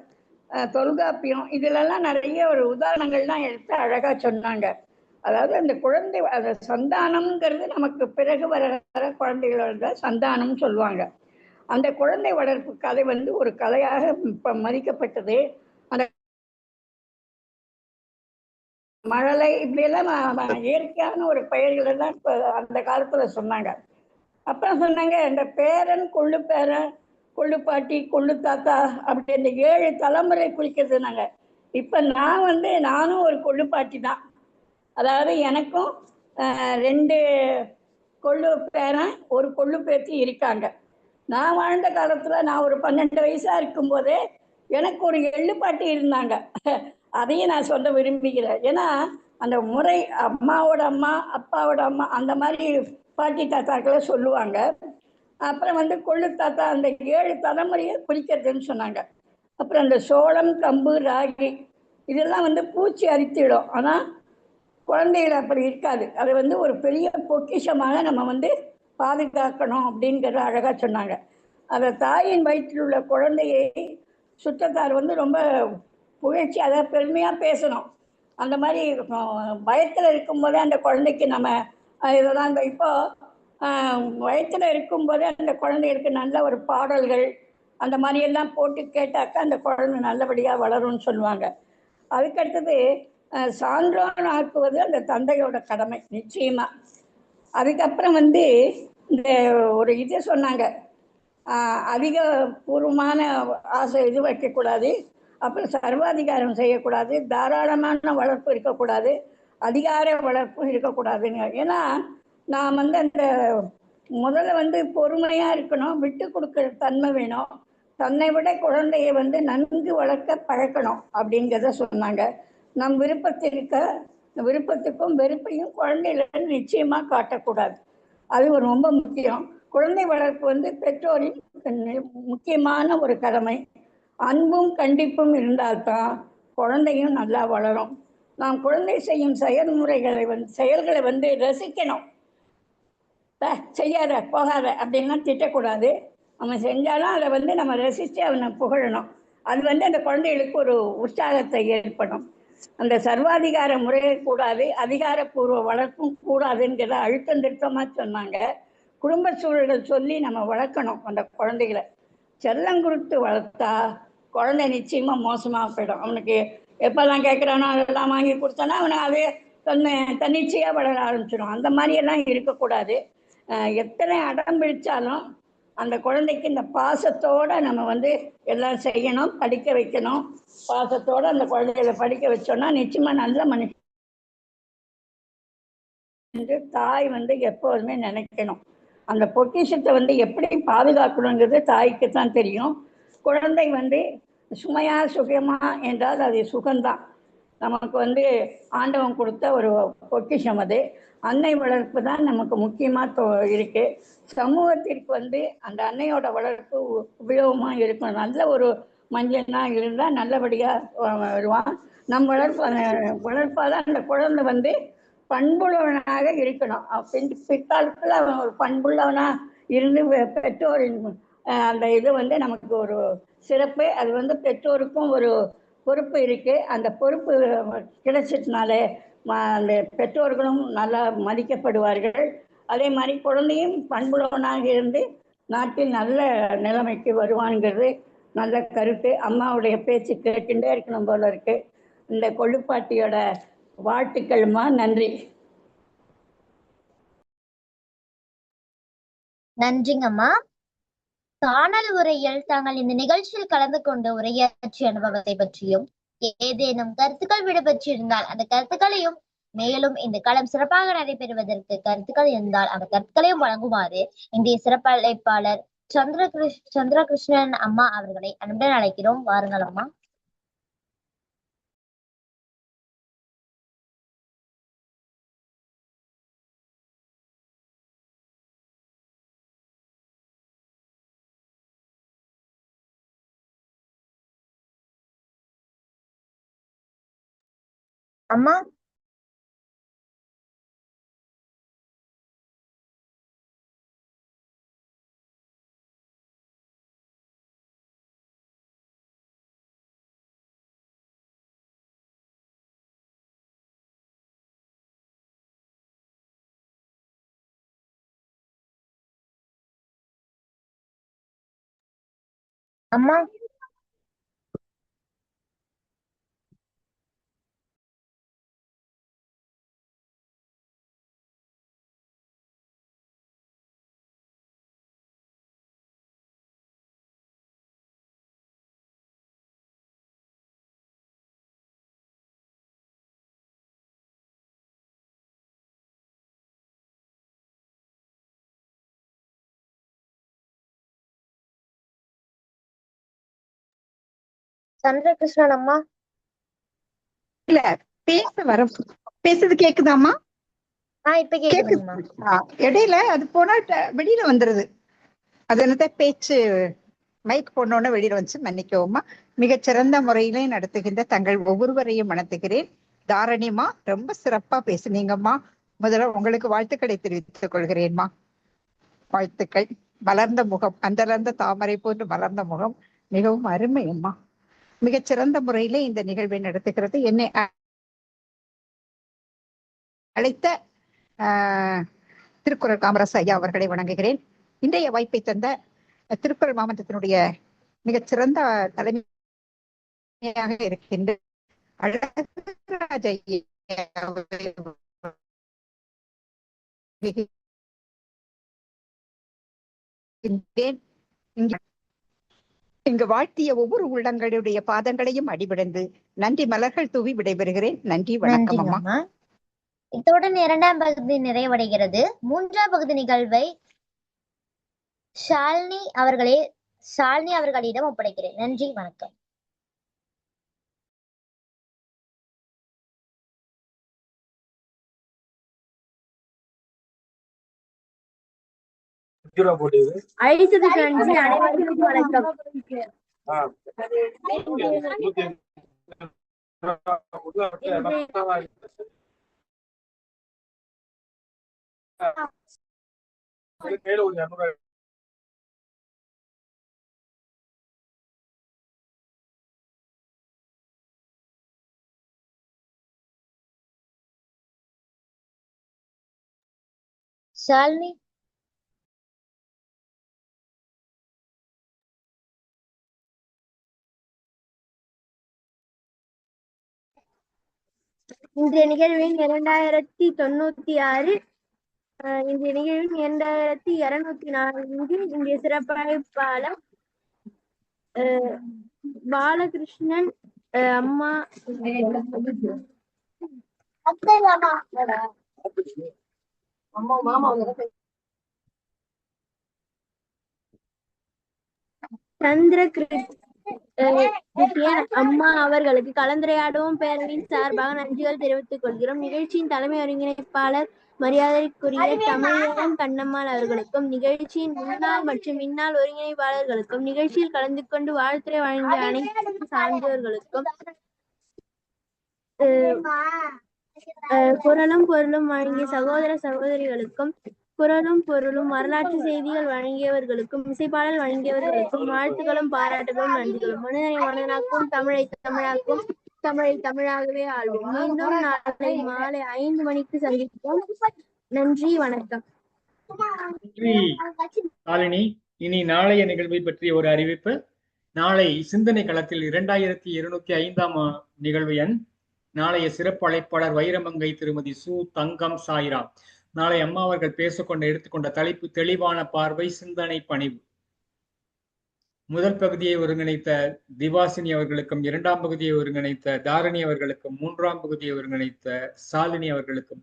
தொல்காப்பியம், இதுலெல்லாம் நிறைய ஒரு உதாரணங்கள்லாம் எடுத்து அழகா சொன்னாங்க. அதாவது அந்த குழந்தை அந்த சந்தானம்ங்கிறது நமக்கு பிறகு வர குழந்தைகளோட சந்தானம் சொல்லுவாங்க. அந்த குழந்தை வளர்ப்பு கலை வந்து ஒரு கலையாக இப்ப மதிக்கப்பட்டது. அந்த மழலை இப்படியெல்லாம் இயற்கையான ஒரு பெயர்கள் எல்லாம் இப்ப அந்த காலத்துல சொன்னாங்க. அப்புறம் சொன்னாங்க இந்த பேரன், கொள்ளு பேரன், கொள்ளு பாட்டி, கொள்ளு தாத்தா, அப்படி இந்த 7 தலைமுறை குறிக்கிறது நாங்க. இப்ப நானும் ஒரு கொள்ளு பாட்டி தான். அதாவது எனக்கும் 2 கொள்ளு பேரன், ஒரு கொள்ளு பேத்தி இருக்காங்க. நான் வாழ்ந்த காலத்துல நான் ஒரு 12 வயசா இருக்கும்போதே எனக்கு ஒரு எள்ளு பாட்டி இருந்தாங்க. அதையும் நான் சொல்ல விரும்புகிறேன். ஏன்னா அந்த முறை அம்மாவோட அம்மா, அப்பாவோட அம்மா, அந்த மாதிரி பாட்டி தாத்தாக்களை சொல்லுவாங்க. அப்புறம் கொள்ளு தாத்தா அந்த 7 தலைமுறையை குறிக்கிறதுன்னு சொன்னாங்க. அப்புறம் அந்த சோளம், கம்பு, ராகி இதெல்லாம் பூச்சி அரித்திடும். ஆனா குழந்தைகள் அப்படி இருக்காது. அதை ஒரு பெரிய பொக்கிஷமாக நம்ம பாதுகாக்கணும் அப்படிங்கிறத அழகா சொன்னாங்க. அந்த தாயின் வயிற்றில் உள்ள குழந்தையை சுற்றத்தார் ரொம்ப புகழ்ச்சி, அதாவது பெருமையா பேசணும். அந்த மாதிரி வயத்துல இருக்கும்போதே அந்த குழந்தைக்கு நம்ம இதெல்லாம் இப்போ வயத்துல இருக்கும்போதே அந்த குழந்தைகளுக்கு நல்ல ஒரு பாடல்கள் அந்த மாதிரி எல்லாம் போட்டு கேட்டாக்கா அந்த குழந்தை நல்லபடியா வளரும்னு சொல்லுவாங்க. அதுக்கடுத்தது சான்றோன் ஆக்குவது அந்த தந்தையோட கடமை நிச்சயமா. அதுக்கப்புறம் இந்த ஒரு இது சொன்னாங்க, அதிகபூர்வமான ஆசை இது வைக்கக்கூடாது, அப்புறம் சர்வாதிகாரம் செய்யக்கூடாது, தாராளமான வளர்ப்பு இருக்கக்கூடாது, அதிகார வளர்ப்பும் இருக்கக்கூடாதுங்க. ஏன்னா நான் அந்த முதல்ல பொறுமையா இருக்கணும், விட்டு கொடுக்குற தன்மை வேணும், தன்னை விட குழந்தைய நன்கு வளர்க்க பழக்கணும் அப்படிங்கிறத சொன்னாங்க. நம் விருப்பத்துக்கும் வெறுப்பையும் குழந்தைகள் நிச்சயமா காட்டக்கூடாது. அது ரொம்ப முக்கியம். குழந்தை வளர்ப்பு பெற்றோரின் முக்கியமான ஒரு கடமை. அன்பும் கண்டிப்பும் இருந்தால்தான் குழந்தையும் நல்லா வளரும். நாம் குழந்தை செய்யும் செயல்களை ரசிக்கணும். செய்யாத போகாத அப்படின்லாம் திட்டக்கூடாது. அவன் செஞ்சாலும் அதை நம்ம ரசித்து அவனை புகழணும். அது அந்த குழந்தைகளுக்கு ஒரு உற்சாகத்தை ஏற்படும். அந்த சர்வாதிகார முறையை கூடாது, அதிகாரப்பூர்வ வளர்ப்பும் கூடாதுங்கிறத அழுத்தம் திருத்தமா சொன்னாங்க. குடும்ப சூழல்கள் சொல்லி நம்ம வளர்க்கணும் அந்த குழந்தைகளை. செல்லம் கொடுத்து வளர்த்தா குழந்தை நிச்சயமா மோசமா போயிடும். அவனுக்கு எப்பெல்லாம் கேட்குறானோ அதெல்லாம் வாங்கி கொடுத்தானா அவனை அதே தன்னிச்சையா வளர ஆரம்பிச்சிடும். அந்த மாதிரி எல்லாம் இருக்கக்கூடாது. எத்தனை அடம் பிடிச்சாலும் அந்த குழந்தைக்கு இந்த பாசத்தோட நம்ம எல்லாம் செய்யணும், படிக்க வைக்கணும். பாசத்தோட அந்த குழந்தைகளை படிக்க வச்சோம்னா நிச்சயமா நல்ல மனுஷன் என்று தாய் எப்போதுமே நினைக்கணும். அந்த பொக்கிஷத்தை எப்படி பாதுகாக்கணுங்கிறது தாய்க்கு தான் தெரியும். குழந்தை சுமையா சுகமா என்றால் அது சுகம்தான். நமக்கு ஆண்டவன் கொடுத்த ஒரு பொக்கிஷம் அது. அன்னை வளர்ப்பு தான் நமக்கு முக்கியமா இருக்கு. சமூகத்திற்கு அந்த அன்னையோட வளர்ப்பு உபயோகமா இருக்கும். நல்ல ஒரு மஞ்சனா இருந்தா நல்லபடியா வருவான். நம் வளர்ப்பாதான் அந்த குழந்தை பண்புள்ளவனாக இருக்கணும். பிற்காலத்துல அவன் ஒரு பண்புள்ளவனா இருந்து பெற்றோரின் அந்த இது நமக்கு ஒரு சிறப்பு. அது பெற்றோருக்கும் ஒரு பொறுப்பு இருக்கு. அந்த பொறுப்பு கிடைச்சதுனால அந்த பெற்றோர்களும் நல்லா மதிக்கப்படுவார்கள். அதே மாதிரி குழந்தையும் பண்புள்ளவனாக இருந்து நாட்டில் நல்ல நிலைமைக்கு வருவான்ங்கிறது நல்ல கருத்து. அம்மாவுடைய பேச்சு கேட்டுட்டே இருக்கணும் போல இருக்கு. இந்த கொள்ளுப்பாட்டியோட வாழ்த்துக்கள்மா. நன்றி. நன்றிங்கம்மா. காணல் உரையில் தாங்கள் இந்த நிகழ்ச்சியில் கலந்து கொண்டு உரையாற்றிய அனுபவத்தை பற்றியும் ஏதேனும் கருத்துக்கள் விடுபற்றிருந்தால் அந்த கருத்துக்களையும், மேலும் இந்த களம் சிறப்பாக நடைபெறுவதற்கு கருத்துக்கள் இருந்தால் அந்த கருத்துக்களையும் வழங்குமாறு இன்றைய சிறப்பு அழைப்பாளர் சந்திரகிருஷ்ணன் அம்மா அவர்களை அன்புடன் அழைக்கிறோம். வாருங்கள் அம்மா. அம்மா அம்மா சந்திரகிருஷ்ணன் அம்மா இல்ல பேசுறது கேக்குதாம்மா? இப்ப கேக்குதுங்கம்மா. இடையில அது போனா வெளியில வந்துருது. அது என்னத்த பேச்சு மைக் போனோன்னு வெளியில வந்து மன்னிக்கவுமா. மிகச்சிறந்த முறையிலே நடத்துகின்ற தங்கள் ஒவ்வொருவரையும் வணங்குகிறேன். தாரணிமா ரொம்ப சிறப்பா பேசுனீங்கம்மா. முதல்ல உங்களுக்கு வாழ்த்துக்களை தெரிவித்துக் கொள்கிறேன்மா. வாழ்த்துக்கள். மலர்ந்த முகம், அந்தளர்ந்த தாமரை போன்று மலர்ந்த முகம், மிகவும் அருமை அம்மா. மிகச்சிறந்த முறையிலே இந்த நிகழ்வை நடத்துகிறது. என்னை அழைத்த திருக்குறள் காமராசு ஐயா அவர்களை வணங்குகிறேன். இன்றைய வாய்ப்பை தந்த திருக்குறள் மாமன்றத்தினுடைய மிகச்சிறந்த தலைமையாக இருக்கின்ற அழகராஜ் இங்கு வாழ்த்திய ஒவ்வொரு உள்ளங்களுடைய பாதங்களையும் அடிபடைந்து நன்றி மலர்கள் தூவி விடைபெறுகிறேன். நன்றி, வணக்கம் அம்மா. இத்துடன் 2ஆம் பகுதி நிறைவடைகிறது. 3ஆம் பகுதி நிகழ்வை ஷாலினி அவர்களிடம் ஒப்படைக்கிறேன். நன்றி, வணக்கம். அழைத்ததுக்கு நன்றி. அனைவருக்கும் வணக்கம். ஷாலினி இன்றைய நிகழ்வின் 2096 இன்றைய நிகழ்வின் 2204 இன்றைய சிறப்பழைப்பாளர் பாலகிருஷ்ணன் அம்மா அம்மா அவர்களுக்கு கலந்துரையாடுவோம் பேரவையின் சார்பாக நன்றிகள் தெரிவித்துக் கொள்கிறோம். நிகழ்ச்சியின் தலைமை ஒருங்கிணைப்பாளர் மரியாதைக்குரிய தமிழகம் கண்ணம்மாள் அவர்களுக்கும், நிகழ்ச்சியின் முன்னாள் மற்றும் இந்நாள் ஒருங்கிணைப்பாளர்களுக்கும், நிகழ்ச்சியில் கலந்து கொண்டு வாழ்த்துரை வழங்கிய அனைத்து சான்றோர்களுக்கும், குரலும் பொருளும் வழங்கிய சகோதர சகோதரிகளுக்கும், குரலும் பொருளும் வரலாற்று செய்திகள் வழங்கியவர்களுக்கும், இசைப்பாடல் வழங்கியவர்களுக்கும் வாழ்த்துக்களும் பாராட்டுகளும் நன்றிகளும். மனிதனை மனிதனாக்கும், தமிழை தமிழாக்கும், தமிழை தமிழாகவே ஆள்வோம். மீண்டும் நாளை மாலை 5 மணிக்கு சந்திப்போம். நன்றி, வணக்கம். நன்றி இனி நாளைய நிகழ்வை பற்றிய ஒரு அறிவிப்பு. நாளை சிந்தனை களத்தில் 2205 நிகழ்வு எண். நாளைய சிறப்பு அழைப்பாளர் வைரமங்கை திருமதி சு தங்கம் சாய்ராம். நாளை அம்மா அவர்கள் பேசிக்கொண்டு எடுத்துக்கொண்ட தலைப்பு தெளிவான பார்வை, சிந்தனை, பணிவு. முதல் பகுதியை ஒருங்கிணைத்த திவாசினி அவர்களுக்கும், 2ஆம் பகுதியை ஒருங்கிணைத்த தாரணி அவர்களுக்கும், 3ஆம் பகுதியை ஒருங்கிணைத்த சாலினி அவர்களுக்கும்,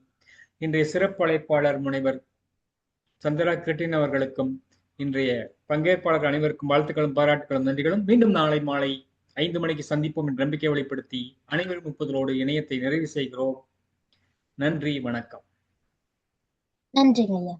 இன்றைய சிறப்பு அழைப்பாளர் முனைவர் சந்திரா கிருட்டின் அவர்களுக்கும், இன்றைய பங்கேற்பாளர் அனைவருக்கும் வாழ்த்துக்களும் பாராட்டுகளும் நன்றிகளும். மீண்டும் நாளை மாலை 5 மணிக்கு சந்திப்போம் என்ற நம்பிக்கை வெளிப்படுத்தி அனைவரும் ஒப்புதலோடு இணையத்தை நிறைவு செய்கிறோம். நன்றி, வணக்கம். நன்றிங்க ஐயா.